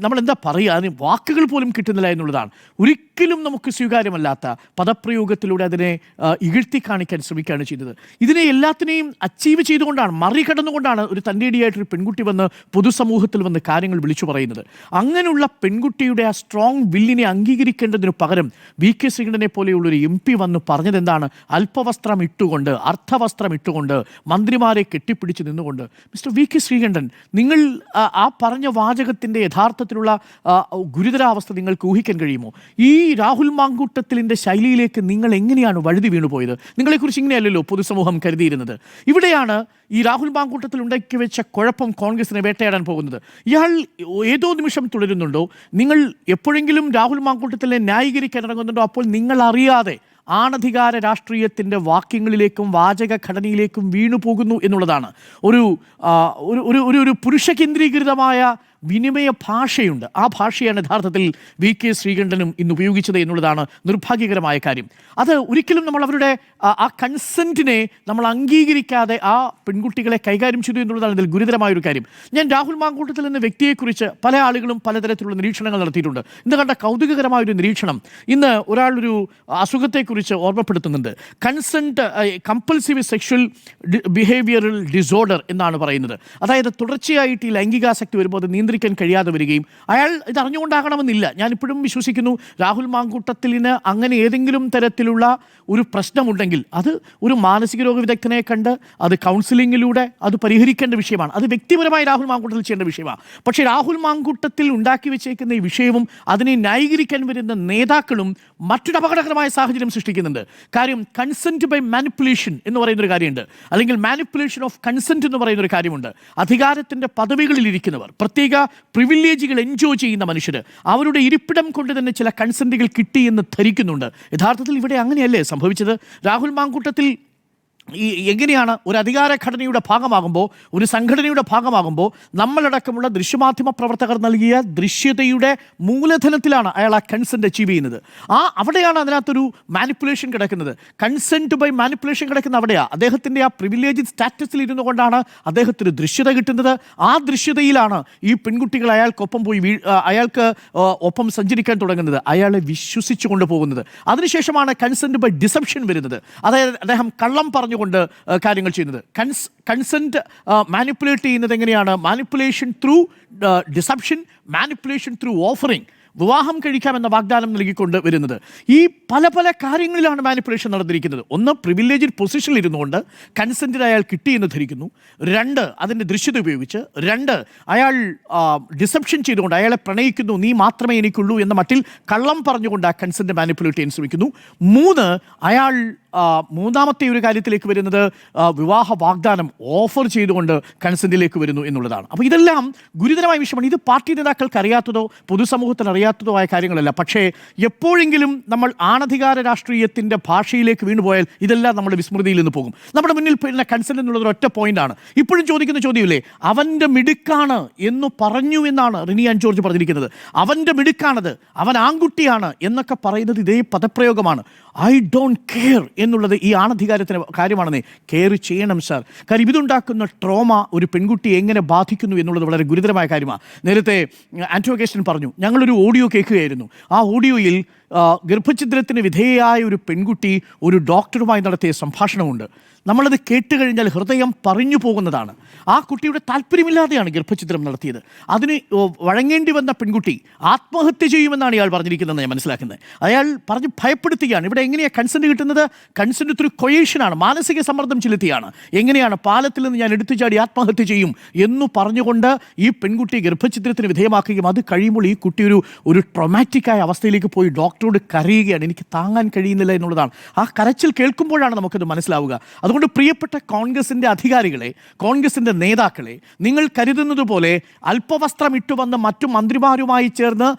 നമ്മളെന്താ പറയുക, അതിന് വാക്കുകൾ പോലും കിട്ടുന്നില്ല എന്നുള്ളതാണ്. ഒരിക്കലും നമുക്ക് സ്വീകാര്യമല്ലാത്ത പദപ്രയോഗത്തിലൂടെ അതിനെ ഇകഴ്ത്തി കാണിക്കാൻ ശ്രമിക്കുകയാണ് ചെയ്തത്. ഇതിനെ എല്ലാത്തിനെയും അച്ചീവ് ചെയ്തുകൊണ്ടാണ്, മറികടന്നുകൊണ്ടാണ് ഒരു തൻ്റെടിയായിട്ടൊരു പെൺകുട്ടി വന്ന് പൊതുസമൂഹത്തിൽ വന്ന് കാര്യങ്ങൾ വിളിച്ചു പറയുന്നത്. അങ്ങനെയുള്ള പെൺകുട്ടിയുടെ ആ സ്ട്രോങ് വില്ലിനെ അംഗീകരിക്കേണ്ടതിനു പകരം വി.കെ. ശ്രീകണ്ഠനെ പോലെയുള്ളൊരു MP വന്ന് പറഞ്ഞത് എന്താണ്? അല്പവസ്ത്രം ഇട്ടുകൊണ്ട്, അർത്ഥവസ്ത്രം ഇട്ടുകൊണ്ട്, മന്ത്രിമാരെ കെട്ടിപ്പിടിച്ച് നിന്നുകൊണ്ട്. Mister VK. ശ്രീകണ്ഠൻ, നിങ്ങൾ ആ പറഞ്ഞ വാചകത്തിൻ്റെ യഥാർത്ഥത്തിലുള്ള ഗുരുതരാവസ്ഥ നിങ്ങൾക്ക് ഊഹിക്കാൻ കഴിയുമോ? ഈ രാഹുൽ മാങ്കൂട്ടത്തിലിൻ്റെ ശൈലിയിലേക്ക് നിങ്ങൾ എങ്ങനെയാണ് വഴുതി വീണുപോയത്? നിങ്ങളെക്കുറിച്ച് ഇങ്ങനെയല്ലല്ലോ പൊതുസമൂഹം കരുതിയിരുന്നത്. ഇവിടെയാണ് ഈ രാഹുൽ മാങ്കൂട്ടത്തിൽ ഉണ്ടാക്കി വെച്ച കുഴപ്പം കോൺഗ്രസിനെ വേട്ടയാടാൻ പോകുന്നത്. ഇയാൾ ഏതോ നിമിഷം തുടരുന്നുണ്ടോ? നിങ്ങൾ എപ്പോഴെങ്കിലും രാഹുൽ മാങ്കൂട്ടത്തിനെ ന്യായീകരിക്കാൻ ഇറങ്ങുന്നുണ്ടോ? അപ്പോൾ നിങ്ങൾ അറിയാതെ ആണധികാര രാഷ്ട്രീയത്തിൻ്റെ വാക്യങ്ങളിലേക്കും വാചക ഘടനയിലേക്കും വീണു പോകുന്നു എന്നുള്ളതാണ്. ഒരു പുരുഷ കേന്ദ്രീകൃതമായ വിനിമയ ഭാഷയുണ്ട്. ആ ഭാഷയാണ് യഥാർത്ഥത്തിൽ വി.കെ. ശ്രീകണ്ഠനും ഇന്ന് ഉപയോഗിച്ചത് എന്നുള്ളതാണ് നിർഭാഗ്യകരമായ കാര്യം. അത് ഒരിക്കലും നമ്മൾ അവരുടെ ആ കൺസെൻറ്റിനെ നമ്മൾ അംഗീകരിക്കാതെ ആ പെൺകുട്ടികളെ കൈകാര്യം ചെയ്തു എന്നുള്ളതാണ് ഇതിൽ ഗുരുതരമായൊരു കാര്യം. ഞാൻ രാഹുൽ മാങ്കൂട്ടത്തിൽ എന്ന വ്യക്തിയെക്കുറിച്ച് പല ആളുകളും പലതരത്തിലുള്ള നിരീക്ഷണങ്ങൾ നടത്തിയിട്ടുണ്ട്. ഇന്ന് കണ്ട കൗതുകകരമായൊരു നിരീക്ഷണം ഇന്ന് ഒരാളൊരു അസുഖത്തെക്കുറിച്ച് ഓർമ്മപ്പെടുത്തുന്നുണ്ട്. കമ്പൾസീവ് സെക്ഷൽ ബിഹേവിയറൽ ഡിസോർഡർ എന്നാണ് പറയുന്നത്. അതായത് തുടർച്ചയായിട്ട് ഈ ലൈംഗികാസക്തി വരുമ്പോൾ അത് നിയന്ത്രിക്കാൻ കഴിയാതെ വരികയും, അയാൾ ഇത് അറിഞ്ഞുകൊണ്ടാകണമെന്നില്ല. ഞാനിപ്പോഴും വിശ്വസിക്കുന്നു രാഹുൽ മാങ്കൂട്ടത്തിലിന് അങ്ങനെ ഏതെങ്കിലും തരത്തിലുള്ള ഒരു പ്രശ്നമുണ്ടെങ്കിൽ അത് ഒരു മാനസിക രോഗ വിദഗ്ധനെ കണ്ട് അത് കൗൺസിലിങ്ങിലൂടെ അത് പരിഹരിക്കേണ്ട വിഷയമാണ്. അത് വ്യക്തിപരമായി രാഹുൽ മാങ്കൂട്ടത്തിൽ ചെയ്യേണ്ട വിഷയമാണ്. പക്ഷേ രാഹുൽ മാങ്കൂട്ടത്തിൽ ഉണ്ടാക്കി വെച്ചേക്കുന്ന ഈ വിഷയവും അതിനെ ന്യായീകരിക്കാൻ വരുന്ന നേതാക്കളും മറ്റൊരു അപകടകരമായ സാഹചര്യം സൃഷ്ടിക്കുന്നുണ്ട്. കാര്യം കൺസെൻറ്റ് ബൈ മാനിപ്പുലേഷൻ എന്ന് പറയുന്നൊരു കാര്യമുണ്ട്, അല്ലെങ്കിൽ മാനിപ്പുലേഷൻ ഓഫ് കൺസെൻറ്റ് എന്ന് പറയുന്നൊരു കാര്യമുണ്ട്. അധികാരത്തിൻ്റെ പദവികളിലിരിക്കുന്നവർ, പ്രത്യേക പ്രിവിലേജുകൾ എൻജോയ് ചെയ്യുന്ന മനുഷ്യർ, അവരുടെ ഇരിപ്പിടം കൊണ്ട് തന്നെ ചില കൺസെൻറ്റുകൾ കിട്ടി എന്ന് ധരിക്കുന്നുണ്ട്. യഥാർത്ഥത്തിൽ ഇവിടെ അങ്ങനെയല്ലേ സംഭവിച്ചത്? രാഹുൽ മാങ്കൂട്ടത്തിൽ എങ്ങനെയാണ് ഒരു അധികാര ഘടനയുടെ ഭാഗമാകുമ്പോൾ, ഒരു സംഘടനയുടെ ഭാഗമാകുമ്പോൾ, നമ്മളടക്കമുള്ള ദൃശ്യമാധ്യമ പ്രവർത്തകർ നൽകിയ ദൃശ്യതയുടെ മൂലധനത്തിലാണ് അയാൾ ആ കൺസെൻറ്റ് അച്ചീവ് ചെയ്യുന്നത്. അവിടെയാണ് അതിനകത്തൊരു മാനിപ്പുലേഷൻ കിടക്കുന്നത്. കൺസെൻറ്റ് ബൈ മാനിപ്പുലേഷൻ കിടക്കുന്ന അവിടെയാണ്. അദ്ദേഹത്തിൻ്റെ ആ പ്രിവിലേജ് സ്റ്റാറ്റസിൽ ഇരുന്നു കൊണ്ടാണ് അദ്ദേഹത്തിന് ദൃശ്യത കിട്ടുന്നത്. ആ ദൃശ്യതയിലാണ് ഈ പെൺകുട്ടികൾ അയാൾക്കൊപ്പം പോയി അയാൾക്ക് ഒപ്പം സഞ്ചരിക്കാൻ തുടങ്ങുന്നത്, അയാളെ വിശ്വസിച്ചു കൊണ്ടുപോകുന്നത്. അതിനുശേഷമാണ് കൺസെൻറ്റ് ബൈ ഡിസെപ്ഷൻ വരുന്നത്. അതായത് അദ്ദേഹം കള്ളം പറഞ്ഞു കൊണ്ട് കാര്യങ്ങൾ ചെയ്യുന്നത്. കൺസെൻറ്റ് മാനിപ്പുലേറ്റ് ചെയ്യുന്നത് എങ്ങനെയാണ്? Manipulation through deception, manipulation through offering, വിവാഹം കഴിക്കാമെന്ന വാഗ്ദാനം നൽകിക്കൊണ്ട് വരുന്നത്. ഈ പല പല കാര്യങ്ങളിലാണ് മാനിപ്പുലേഷൻ നടന്നിരിക്കുന്നത്. ഒന്ന്, പ്രിവിലേജ് പൊസിഷനിൽ ഇരുന്നുകൊണ്ട് കൺസെൻറ്റിന് അയാൾ കിട്ടിയെന്ന് ധരിക്കുന്നു. രണ്ട്, അതിൻ്റെ ദൃശ്യത ഉപയോഗിച്ച്. രണ്ട്, അയാൾ ഡിസെപ്ഷൻ ചെയ്തുകൊണ്ട് അയാളെ പ്രണയിക്കുന്നു, നീ മാത്രമേ എനിക്കുള്ളൂ എന്ന മട്ടിൽ കള്ളം പറഞ്ഞുകൊണ്ട് ആ കൺസെൻറ്റ് മാനിപ്പുലേറ്റ് ചെയ്യാൻ ശ്രമിക്കുന്നു. മൂന്ന്, അയാൾ മൂന്നാമത്തെ ഒരു കാര്യത്തിലേക്ക് വരുന്നത് വിവാഹ വാഗ്ദാനം ഓഫർ ചെയ്തുകൊണ്ട് കൺസെൻറ്റിലേക്ക് വരുന്നു എന്നുള്ളതാണ്. അപ്പോൾ ഇതെല്ലാം ഗുരുതരമായ വിഷയമാണ്. ഇത് പാർട്ടി നേതാക്കൾക്ക് അറിയാത്തതോ പൊതുസമൂഹത്തിന് അറിയാത്തതോ ആയ കാര്യങ്ങളല്ല. പക്ഷേ എപ്പോഴെങ്കിലും നമ്മൾ ആണധികാര രാഷ്ട്രീയത്തിൻ്റെ ഭാഷയിലേക്ക് വീണുപോയാൽ ഇതെല്ലാം നമ്മുടെ വിസ്മൃതിയിൽ നിന്ന് പോകും. നമ്മുടെ മുന്നിൽ പിന്നെ കൺസെൻറ്റ് എന്നുള്ളത് ഒറ്റ പോയിന്റാണ്. ഇപ്പോഴും ചോദിക്കുന്ന ചോദ്യമില്ലേ, അവൻ്റെ മിടുക്കാണ് എന്ന് പറഞ്ഞു എന്നാണ് റിനി ആൻ ജോർജ് പറഞ്ഞിരിക്കുന്നത്. അവൻ്റെ മിടുക്കാണത്, അവൻ ആൺകുട്ടിയാണ് എന്നൊക്കെ പറയുന്നത് ഇതേ പദപ്രയോഗമാണ്. ഐ ഡോണ്ട് കെയർ എന്നുള്ളത് ഈ ആണധികാരത്തിന് കാര്യമാണെന്നേ. കെയർ ചെയ്യണം സാർ. കാര്യം ഇതുണ്ടാക്കുന്ന ട്രോമ ഒരു പെൺകുട്ടിയെ എങ്ങനെ ബാധിക്കുന്നു എന്നുള്ളത് വളരെ ഗുരുതരമായ കാര്യമാണ്. നേരത്തെ ആന്റോ അഗസ്റ്റിൻ പറഞ്ഞു, ഞങ്ങളൊരു ഓഡിയോ കേൾക്കുകയായിരുന്നു. ആ ഓഡിയോയിൽ ഗർഭഛിദ്രത്തിന് വിധേയയായ ഒരു പെൺകുട്ടി ഒരു ഡോക്ടറുമായി നടത്തിയ സംഭാഷണമുണ്ട്. നമ്മളത് കേട്ട് കഴിഞ്ഞാൽ ഹൃദയം പറഞ്ഞു പോകുന്നതാണ്. ആ കുട്ടിയുടെ താല്പര്യമില്ലാതെയാണ് ഗർഭഛിദ്രം നടത്തിയത്. അതിന് വഴങ്ങേണ്ടി വന്ന പെൺകുട്ടി ആത്മഹത്യ ചെയ്യുമെന്നാണ് ഇയാൾ പറഞ്ഞിരിക്കുന്നതെന്ന് ഞാൻ മനസ്സിലാക്കുന്നത്. അയാൾ പറഞ്ഞ് ഭയപ്പെടുത്തുകയാണ്. ഇവിടെ എങ്ങനെയാണ് കൺസെൻറ്റ് കിട്ടുന്നത്? കൺസെൻറ്റ് ത്രൂ കൊയേഷനാണ്, മാനസിക സമ്മർദ്ദം ചെലുത്തിയാണ്. എങ്ങനെയാണ് പാലത്തിൽ നിന്ന് ഞാൻ എടുത്തു ചാടി ആത്മഹത്യ ചെയ്യും എന്ന് പറഞ്ഞുകൊണ്ട് ഈ പെൺകുട്ടിയെ ഗർഭഛിദ്രത്തിന് വിധേയമാക്കുകയും അത് കഴിയുമ്പോൾ ഈ കുട്ടി ഒരു ട്രോമാറ്റിക്കായ അവസ്ഥയിലേക്ക് പോയി ഡോക്ടറോട് കരയുകയാണ്. എനിക്ക് താങ്ങാൻ കഴിയുന്നില്ല എന്നുള്ളതാണ്. ആ കരച്ചിൽ കേൾക്കുമ്പോഴാണ് നമുക്കത് മനസ്സിലാവുക. അതുകൊണ്ട് പ്രിയപ്പെട്ട കോൺഗ്രസിൻ്റെ അധികാരികളെ, കോൺഗ്രസിൻ്റെ നേതാക്കളെ, നിങ്ങൾ കരുതുന്നത് പോലെ അല്പവസ്ത്രം ഇട്ടുവന്ന് മറ്റു മന്ത്രിമാരുമായി ചേർന്ന്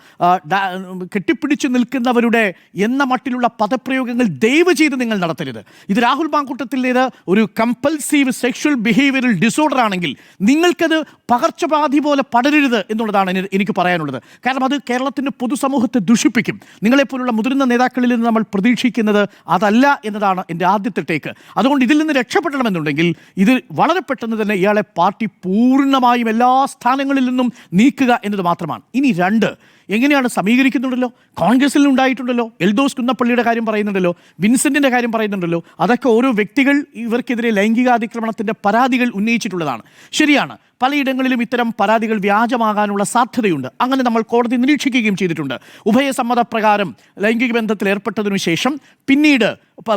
കെട്ടിപ്പിടിച്ചു നിൽക്കുന്നവരുടെ എന്ന മട്ടിലുള്ള പദപ്രയോഗങ്ങൾ ദയവ് ചെയ്ത് നിങ്ങൾ നടത്തരുത്. ഇത് രാഹുൽ മാങ്കൂട്ടത്തിലേത് ഒരു കമ്പൽസീവ് സെക്ഷൽ ബിഹേവിയറൽ ഡിസോർഡർ ആണെങ്കിൽ നിങ്ങൾക്കത് പകർച്ചവ്യാധി പോലെ പടരരുത് എന്നുള്ളതാണ് എനിക്ക് പറയാനുള്ളത്. കാരണം അത് കേരളത്തിൻ്റെ പൊതുസമൂഹത്തെ ദുഷിപ്പിക്കും. നിങ്ങളെപ്പോലുള്ള മുതിർന്ന നേതാക്കളിൽ നിന്ന് നമ്മൾ പ്രതീക്ഷിക്കുന്നത് അതല്ല എന്നതാണ് എൻ്റെ ആദ്യത്തെ ടേക്ക്. അതുകൊണ്ട് ഇതിൽ നിന്ന് രക്ഷപ്പെടണമെന്നുണ്ടെങ്കിൽ ഇത് വളരെ പെട്ടെന്ന് തന്നെ ഇയാളെ പാർട്ടി പൂർണ്ണമായും എല്ലാ സ്ഥാനങ്ങളിൽ നിന്നും നീക്കുക എന്നത് മാത്രമാണ്. ഇനി രണ്ട്, എങ്ങനെയാണ് സമീകരിക്കുന്നുണ്ടല്ലോ, കോൺഗ്രസിൽ ഉണ്ടായിട്ടുണ്ടല്ലോ, എൽദോസ് കുന്നപ്പള്ളിയുടെ കാര്യം പറയുന്നുണ്ടല്ലോ, വിൻസെന്റിന്റെ കാര്യം പറയുന്നുണ്ടല്ലോ. അതൊക്കെ ഓരോ വ്യക്തികൾ ഇവർക്കെതിരെ ലൈംഗികാതിക്രമണത്തിന്റെ പരാതികൾ ഉന്നയിച്ചിട്ടുള്ളതാണ്. ശരിയാണ്, പലയിടങ്ങളിലും ഇത്തരം പരാതികൾ വ്യാജമാകാനുള്ള സാധ്യതയുണ്ട്. അങ്ങനെ നമ്മൾ കോടതി നിരീക്ഷിക്കുകയും ചെയ്തിട്ടുണ്ട്. ഉഭയസമ്മതപ്രകാരം ലൈംഗിക ബന്ധത്തിൽ ഏർപ്പെട്ടതിനു ശേഷം പിന്നീട്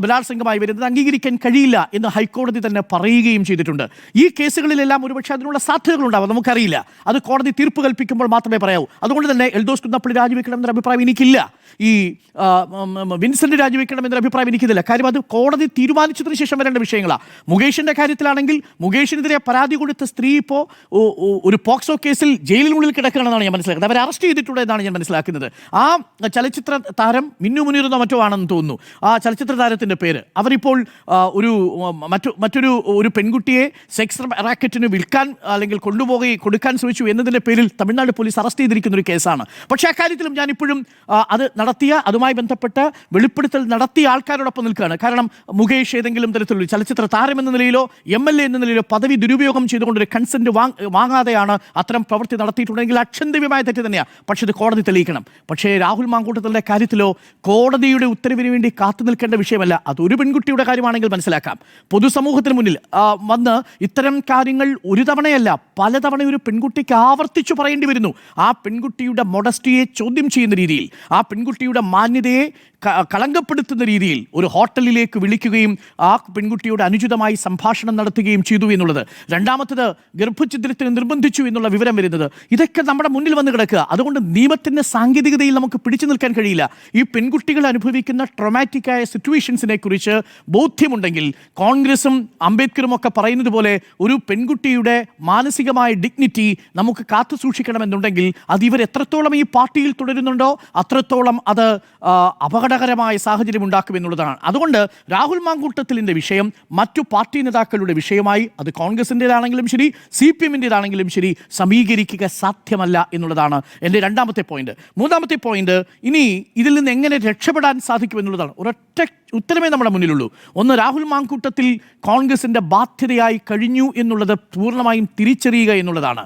ബലാത്സംഗമായി വരുന്നത് അംഗീകരിക്കാൻ കഴിയില്ല എന്ന് ഹൈക്കോടതി തന്നെ പറയുകയും ചെയ്തിട്ടുണ്ട്. ഈ കേസുകളിലെല്ലാം ഒരുപക്ഷെ അതിനുള്ള സാധ്യതകളുണ്ടാവും, നമുക്കറിയില്ല. അത് കോടതി തീർപ്പ് കൽപ്പിക്കുമ്പോൾ മാത്രമേ പറയാവൂ. അതുകൊണ്ട് തന്നെ എൽദോസ് കുന്നപ്പള്ളി രാജിവെക്കണം എന്നൊരു അഭിപ്രായം എനിക്കില്ല. ഈ വിൻസെന്റ് രാജിവെക്കണം എന്നൊരു അഭിപ്രായം എനിക്കില്ല. കാര്യം അത് കോടതി തീരുമാനിച്ചതിന് ശേഷം വരേണ്ട വിഷയങ്ങളാണ്. മുകേഷിന്റെ കാര്യത്തിലാണെങ്കിൽ മുകേഷിനെതിരെ പരാതി കൊടുത്ത സ്ത്രീ ഇപ്പോൾ ഒരു പോക്സോ കേസിൽ ജയിലിനുള്ളിൽ കിടക്കുകയാണെന്നാണ് ഞാൻ മനസ്സിലാക്കുന്നത്. അവരെ അറസ്റ്റ് ചെയ്തിട്ടുണ്ട് എന്നാണ് ഞാൻ മനസ്സിലാക്കുന്നത്. ആ ചലച്ചിത്ര താരം മിന്നു മുനീറെന്നോ മറ്റോ ആണെന്ന് തോന്നുന്നു ആ ചലച്ചിത്ര താരത്തിൻ്റെ പേര്. അവരിപ്പോൾ മറ്റൊരു പെൺകുട്ടിയെ സെക്സ് റാക്കറ്റിന് വിൽക്കാൻ അല്ലെങ്കിൽ കൊടുക്കാൻ ശ്രമിച്ചു എന്നതിൻ്റെ പേരിൽ തമിഴ്നാട് പോലീസ് അറസ്റ്റ് ചെയ്തിരിക്കുന്ന ഒരു കേസാണ്. പക്ഷേ അക്കാര്യത്തിലും ഞാനിപ്പോഴും അത് അതുമായി ബന്ധപ്പെട്ട് വെളിപ്പെടുത്തൽ നടത്തിയ ആൾക്കാരോടൊപ്പം നിൽക്കുകയാണ്. കാരണം മുകേഷ് ഏതെങ്കിലും തരത്തിലുള്ള ചലച്ചിത്ര താരം എന്ന നിലയിലോ MLA എന്ന നിലയിലോ പദവി ദുരുപയോഗം ചെയ്തുകൊണ്ടൊരു കൺസെന്റ് വാങ്ങാതെയാണ് അത്തരം പ്രവൃത്തി നടത്തിയിട്ടുണ്ടെങ്കിൽ അക്ഷന്തവ്യമായ തെറ്റ് തന്നെയാണ്. പക്ഷേ ഇത് കോടതി തെളിയിക്കണം. പക്ഷേ രാഹുൽ മാങ്കൂട്ടത്തിൻ്റെ കാര്യത്തിലോ കോടതിയുടെ ഉത്തരവിന് വേണ്ടി കാത്തു നിൽക്കേണ്ട വിഷയമല്ല. അതൊരു പെൺകുട്ടിയുടെ കാര്യമാണെങ്കിൽ മനസ്സിലാക്കാം. പൊതുസമൂഹത്തിന് മുന്നിൽ വന്ന് ഇത്തരം കാര്യങ്ങൾ ഒരു തവണയല്ല പലതവണ ഒരു പെൺകുട്ടിക്ക് ആവർത്തിച്ചു പറയേണ്ടി വരുന്നു. ആ പെൺകുട്ടിയുടെ മൊഡസ്റ്റിയെ ചോദ്യം ചെയ്യുന്ന രീതിയിൽ, ആ പെൺകുട്ടിയുടെ മാന്യതയെ കളങ്കപ്പെടുത്തുന്ന രീതിയിൽ ഒരു ഹോട്ടലിലേക്ക് വിളിക്കുകയും ആ പെൺകുട്ടിയോട് അനുചിതമായി സംഭാഷണം നടത്തുകയും ചെയ്തു എന്നുള്ളത്. രണ്ടാമത്തത് ഗർഭഛിദ്രത്തിന് നിർബന്ധിച്ചു എന്നുള്ള വിവരം വരുന്നത്. ഇതൊക്കെ നമ്മുടെ മുന്നിൽ വന്ന് കിടക്കുക. അതുകൊണ്ട് നിയമത്തിൻ്റെ സാങ്കേതികതയിൽ നമുക്ക് പിടിച്ചു നിൽക്കാൻ കഴിയില്ല. ഈ പെൺകുട്ടികൾ അനുഭവിക്കുന്ന ട്രോമാറ്റിക്കായ സിറ്റുവേഷൻസിനെ കുറിച്ച് ബോധ്യമുണ്ടെങ്കിൽ കോൺഗ്രസും അംബേദ്കറും ഒക്കെ പറയുന്നത് പോലെ ഒരു പെൺകുട്ടിയുടെ മാനസികമായ ഡിഗ്നിറ്റി നമുക്ക് കാത്തു സൂക്ഷിക്കണമെന്നുണ്ടെങ്കിൽ അത് ഇവർ എത്രത്തോളം ഈ പാർട്ടിയിൽ തുടരുന്നുണ്ടോ അത്രത്തോളം അത് അപകടകരമായ സാഹചര്യം ഉണ്ടാക്കുമെന്നുള്ളതാണ്. അതുകൊണ്ട് രാഹുൽ മാങ്കൂട്ടത്തിലിൻ്റെ വിഷയം മറ്റു പാർട്ടി നേതാക്കളുടെ വിഷയമായി അത് കോൺഗ്രസിൻ്റെതാണെങ്കിലും ശരി CPM-ൻ്റെതാണെങ്കിലും ശരി സമീകരിക്കുക സാധ്യമല്ല എന്നുള്ളതാണ് എൻ്റെ രണ്ടാമത്തെ പോയിന്റ്. മൂന്നാമത്തെ പോയിന്റ്, ഇനി ഇതിൽ നിന്ന് എങ്ങനെ രക്ഷപ്പെടാൻ സാധിക്കുമെന്നുള്ളതാണ്. ഒരൊറ്റ ഉത്തരമേ നമ്മുടെ മുന്നിലുള്ളൂ. ഒന്ന്, രാഹുൽ മാങ്കൂട്ടത്തിൽ കോൺഗ്രസിൻ്റെ ബാധ്യതയായി കഴിഞ്ഞു എന്നുള്ളത് പൂർണ്ണമായും തിരിച്ചറിയുക എന്നുള്ളതാണ്.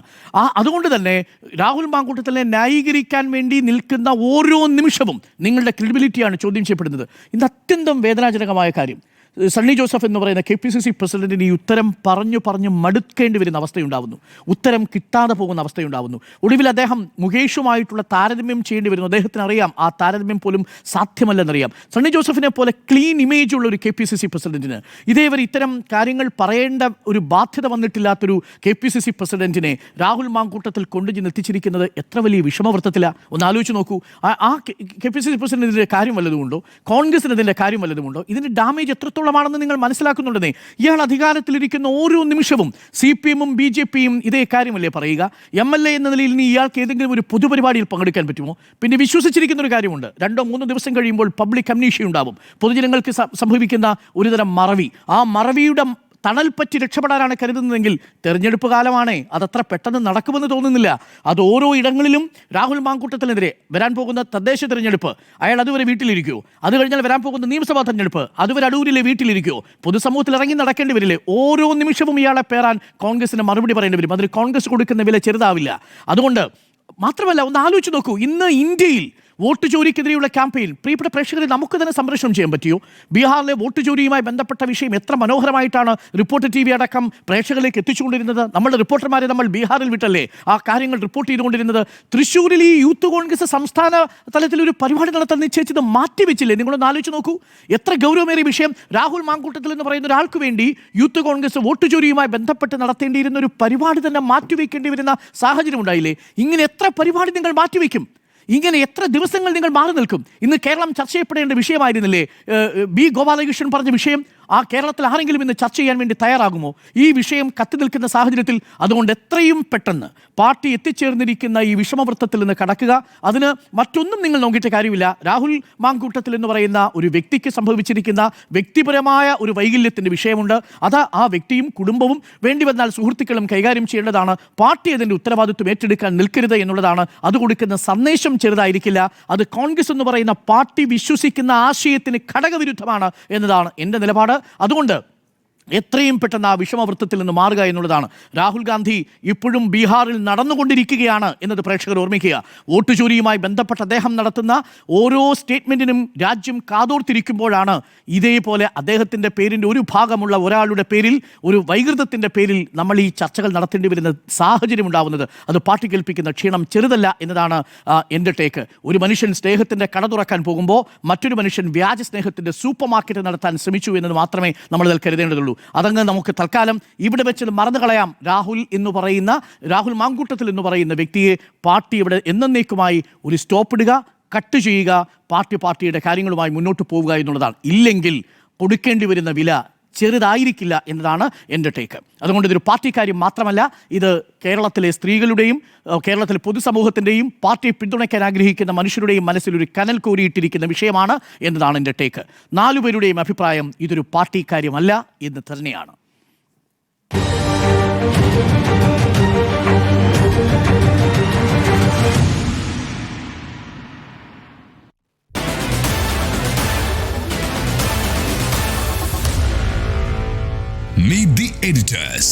അതുകൊണ്ട് തന്നെ രാഹുൽ മാങ്കൂട്ടത്തിനെ ന്യായീകരിക്കാൻ വേണ്ടി നിൽക്കുന്ന ഓരോ നിമിഷവും നിങ്ങളുടെ ക്രെഡിബിലിറ്റിയാണ് ചോദ്യം ചെയ്യപ്പെടുന്നത്. ഇത് അത്യന്തം വേദനാജനകമായ കാര്യം. സണ്ണി ജോസഫ് എന്ന് പറയുന്ന KPCC പ്രസിഡന്റിന് ഈ ഉത്തരം പറഞ്ഞു മടുക്കേണ്ടി വരുന്ന അവസ്ഥയുണ്ടാവുന്നു. ഉത്തരം കിട്ടാതെ പോകുന്ന അവസ്ഥയുണ്ടാവുന്നു. ഒടുവിൽ അദ്ദേഹം മുകേഷുമായിട്ടുള്ള താരതമ്യം ചെയ്യേണ്ടി വരുന്നു. അദ്ദേഹത്തിന് അറിയാം ആ താരതമ്യം പോലും സാധ്യമല്ലെന്നറിയാം. സണ്ണി ജോസഫിനെ പോലെ ക്ലീൻ ഇമേജ് ഉള്ള ഒരു KPCC പ്രസിഡന്റിന് ഇതേവരെ ഇത്തരം കാര്യങ്ങൾ പറയേണ്ട ഒരു ബാധ്യത വന്നിട്ടില്ലാത്തൊരു KPCC പ്രസിഡന്റിനെ രാഹുൽ മാങ്കൂട്ടത്തിൽ കൊണ്ടുചെന്ന് എത്തിച്ചിരിക്കുന്നത് എത്ര വലിയ വിഷമവൃത്തത്തിലാണ്. ഒന്ന് ആലോചിച്ച് നോക്കൂ. ആ KPCC പ്രസിഡന്റ് ഇതിൻ്റെ കാര്യം വല്ലതുമുണ്ടോ? കോൺഗ്രസിന് ഇതിൻ്റെ കാര്യം വല്ലതുമുണ്ടോ? ഇതിൻ്റെ ഡാമേജ് എത്രത്തോളം ാണെന്ന് നിങ്ങൾ മനസ്സിലാക്കുന്നുണ്ടെന്നേ. ഇയാൾ അധികാരത്തിലിരിക്കുന്ന ഓരോ നിമിഷവും CPM-ഉം BJP-യും ഇതേ കാര്യമല്ലേ പറയുക. MLA എന്ന നിലയിൽ ഇനി ഇയാൾക്ക് ഏതെങ്കിലും ഒരു പൊതുപരിപാടിയിൽ പങ്കെടുക്കാൻ പറ്റുമോ? പിന്നെ വിശ്വസിച്ചിരിക്കുന്ന ഒരു കാര്യമുണ്ട്, 2-3 ദിവസം കഴിയുമ്പോൾ പബ്ലിക് അംനീഷ്യ ഉണ്ടാവും. പൊതുജനങ്ങൾക്ക് സംഭവിക്കുന്ന ഒരുതരം മറവി, ആ മറവിയുടെ തണൽ പറ്റി രക്ഷപ്പെടാനാണ് കരുതുന്നതെങ്കിൽ തെരഞ്ഞെടുപ്പ് കാലമാണേ അതത്ര പെട്ടെന്ന് നടക്കുമെന്ന് തോന്നുന്നില്ല. അത് ഓരോ ഇടങ്ങളിലും രാഹുൽ മാങ്കൂട്ടത്തിനെതിരെ വരാൻ പോകുന്ന തദ്ദേശ തെരഞ്ഞെടുപ്പ്, അയാൾ അതുവരെ വീട്ടിലിരിക്കുമോ? അത് കഴിഞ്ഞാൽ വരാൻ പോകുന്ന നിയമസഭാ തെരഞ്ഞെടുപ്പ്, അതുവരെ അടൂരിലെ വീട്ടിലിരിക്കുമോ? പൊതുസമൂഹത്തിൽ ഇറങ്ങി നടക്കേണ്ടി വരില്ലേ? ഓരോ നിമിഷവും ഇയാളെ പേരാൻ കോൺഗ്രസിന് മറുപടി പറയേണ്ടി വരും. അതിന് കോൺഗ്രസ് കൊടുക്കുന്ന വില ചെറുതാവില്ല. അതുകൊണ്ട് മാത്രമല്ല, ഒന്ന് ആലോചിച്ച് നോക്കൂ, ഇന്ന് ഇന്ത്യയിൽ വോട്ട് ചോരിക്കെതിരെയുള്ള ക്യാമ്പയിൻ പ്രിയപ്പെട്ട പ്രേക്ഷകരെ നമുക്ക് തന്നെ സംപ്രേഷണം ചെയ്യാൻ പറ്റിയോ? ബീഹാറിലെ വോട്ട് ചോരിയുമായി ബന്ധപ്പെട്ട വിഷയം എത്ര മനോഹരമായിട്ടാണ് റിപ്പോർട്ടർ TV അടക്കം പ്രേക്ഷകരിലേക്ക് എത്തിച്ചുകൊണ്ടിരുന്നത്. നമ്മുടെ റിപ്പോർട്ടർമാരെ നമ്മൾ ബീഹാറിൽ വിട്ടല്ലേ ആ കാര്യങ്ങൾ റിപ്പോർട്ട് ചെയ്തുകൊണ്ടിരുന്നത്. തൃശ്ശൂരിൽ ഈ യൂത്ത് കോൺഗ്രസ് സംസ്ഥാന തലത്തിൽ ഒരു പരിപാടി നടത്താൻ നിശ്ചയിച്ചത് മാറ്റിവെച്ചില്ലേ? നിങ്ങളൊന്ന് ആലോചിച്ച് നോക്കൂ, എത്ര ഗൗരവമേറിയ വിഷയം. രാഹുൽ മാങ്കൂട്ടത്തിൽ എന്ന് പറയുന്ന ഒരാൾക്ക് വേണ്ടി യൂത്ത് കോൺഗ്രസ് വോട്ട് ചോരിയുമായി ബന്ധപ്പെട്ട് നടത്തേണ്ടിയിരുന്ന ഒരു പരിപാടി തന്നെ മാറ്റിവെക്കേണ്ടി വരുന്ന സാഹചര്യം ഉണ്ടായില്ലേ? ഇങ്ങനെ എത്ര പരിപാടി നിങ്ങൾ മാറ്റിവെക്കും? ഇങ്ങനെ എത്ര ദിവസങ്ങൾ നിങ്ങൾ മാറി നിൽക്കും? ഇന്ന് കേരളം ചർച്ച ചെയ്യപ്പെടേണ്ട വിഷയമായിരുന്നില്ലേ ബി ഗോപാലകൃഷ്ണൻ പറഞ്ഞ വിഷയം? ആ കേരളത്തിൽ ആരെങ്കിലും ഇന്ന് ചർച്ച ചെയ്യാൻ വേണ്ടി തയ്യാറാകുമോ ഈ വിഷയം കത്തി നിൽക്കുന്ന സാഹചര്യത്തിൽ? അതുകൊണ്ട് എത്രയും പെട്ടെന്ന് പാർട്ടി എത്തിച്ചേർന്നിരിക്കുന്ന ഈ വിഷമവൃത്തത്തിൽ നിന്ന് കടക്കുക. അതിന് മറ്റൊന്നും നിങ്ങൾ നോക്കിയിട്ട് കാര്യമില്ല. രാഹുൽ മാങ്കൂട്ടത്തിൽ എന്ന് പറയുന്ന ഒരു വ്യക്തിക്ക് സംഭവിച്ചിരിക്കുന്ന വ്യക്തിപരമായ ഒരു വൈകല്യത്തിൻ്റെ വിഷയമുണ്ട്. അത് ആ വ്യക്തിയും കുടുംബവും വേണ്ടി വന്നാൽ സുഹൃത്തുക്കളും കൈകാര്യം ചെയ്യേണ്ടതാണ്. പാർട്ടി അതിൻ്റെ ഉത്തരവാദിത്വം ഏറ്റെടുക്കാൻ നിൽക്കരുത് എന്നുള്ളതാണ്. അത് കൊടുക്കുന്ന സന്ദേശം ചെറുതായിരിക്കില്ല. അത് കോൺഗ്രസ് എന്ന് പറയുന്ന പാർട്ടി വിശ്വസിക്കുന്ന ആശയത്തിന് ഘടകവിരുദ്ധമാണ് എന്നതാണ് എൻ്റെ നിലപാട്. അതുകൊണ്ട് എത്രയും പെട്ടെന്ന് ആ വിഷമവൃത്തത്തിൽ നിന്ന് മാറുക എന്നുള്ളതാണ്. രാഹുൽ ഗാന്ധി ഇപ്പോഴും ബീഹാറിൽ നടന്നുകൊണ്ടിരിക്കുകയാണ് എന്നത് പ്രേക്ഷകർ ഓർമ്മിക്കുക. വോട്ട് ചോരിയുമായി ബന്ധപ്പെട്ട് അദ്ദേഹം നടത്തുന്ന ഓരോ സ്റ്റേറ്റ്മെൻറ്റിനും രാജ്യം കാതോർത്തിരിക്കുമ്പോഴാണ് ഇതേപോലെ അദ്ദേഹത്തിൻ്റെ പേരിൻ്റെ ഒരു ഭാഗമുള്ള ഒരാളുടെ പേരിൽ, ഒരു വൈകൃതത്തിൻ്റെ പേരിൽ നമ്മൾ ഈ ചർച്ചകൾ നടത്തേണ്ടി വരുന്ന സാഹചര്യം ഉണ്ടാവുന്നത്. അത് പാർട്ടി കേൾപ്പിക്കുന്ന ക്ഷീണം ചെറുതല്ല എന്നതാണ് എൻ്റെ ടേക്ക്. ഒരു മനുഷ്യൻ സ്നേഹത്തിൻ്റെ കട തുറക്കാൻ പോകുമ്പോൾ മറ്റൊരു മനുഷ്യൻ വ്യാജ സ്നേഹത്തിൻ്റെ സൂപ്പർ മാർക്കറ്റ് നടത്താൻ ശ്രമിച്ചു എന്നത് മാത്രമേ നമ്മൾ അതിൽ കരുതേണ്ടതുള്ളൂ. അതങ്ങ് നമുക്ക് തൽക്കാലം ഇവിടെ വെച്ച് മറന്നു കളയാം. രാഹുൽ മാങ്കൂട്ടത്തിൽ എന്ന് പറയുന്ന വ്യക്തിയെ പാർട്ടി ഇവിടെ എന്നേക്കുമായി ഒരു സ്റ്റോപ്പ് ഇടുക, കട്ട് ചെയ്യുക, പാർട്ടിയുടെ കാര്യങ്ങളുമായി മുന്നോട്ട് പോവുക എന്നുള്ളതാണ്. ഇല്ലെങ്കിൽ കൊടുക്കേണ്ടി വരുന്ന വില ചെറുതായിരിക്കില്ല എന്നതാണ് എൻ്റെ ടേക്ക്. അതുകൊണ്ട് ഇതൊരു പാർട്ടി കാര്യം മാത്രമല്ല, ഇത് കേരളത്തിലെ സ്ത്രീകളുടെയും കേരളത്തിലെ പൊതുസമൂഹത്തിൻ്റെയും പാർട്ടിയെ പിന്തുണയ്ക്കാൻ ആഗ്രഹിക്കുന്ന മനുഷ്യരുടെയും മനസ്സിലൊരു കനൽ കോരിയിട്ടിരിക്കുന്ന വിഷയമാണ് എന്നതാണ് എൻ്റെ ടേക്ക്. 4 പേരുടെയും അഭിപ്രായം ഇതൊരു പാർട്ടി കാര്യമല്ല എന്ന് തന്നെയാണ്. Meet the editors.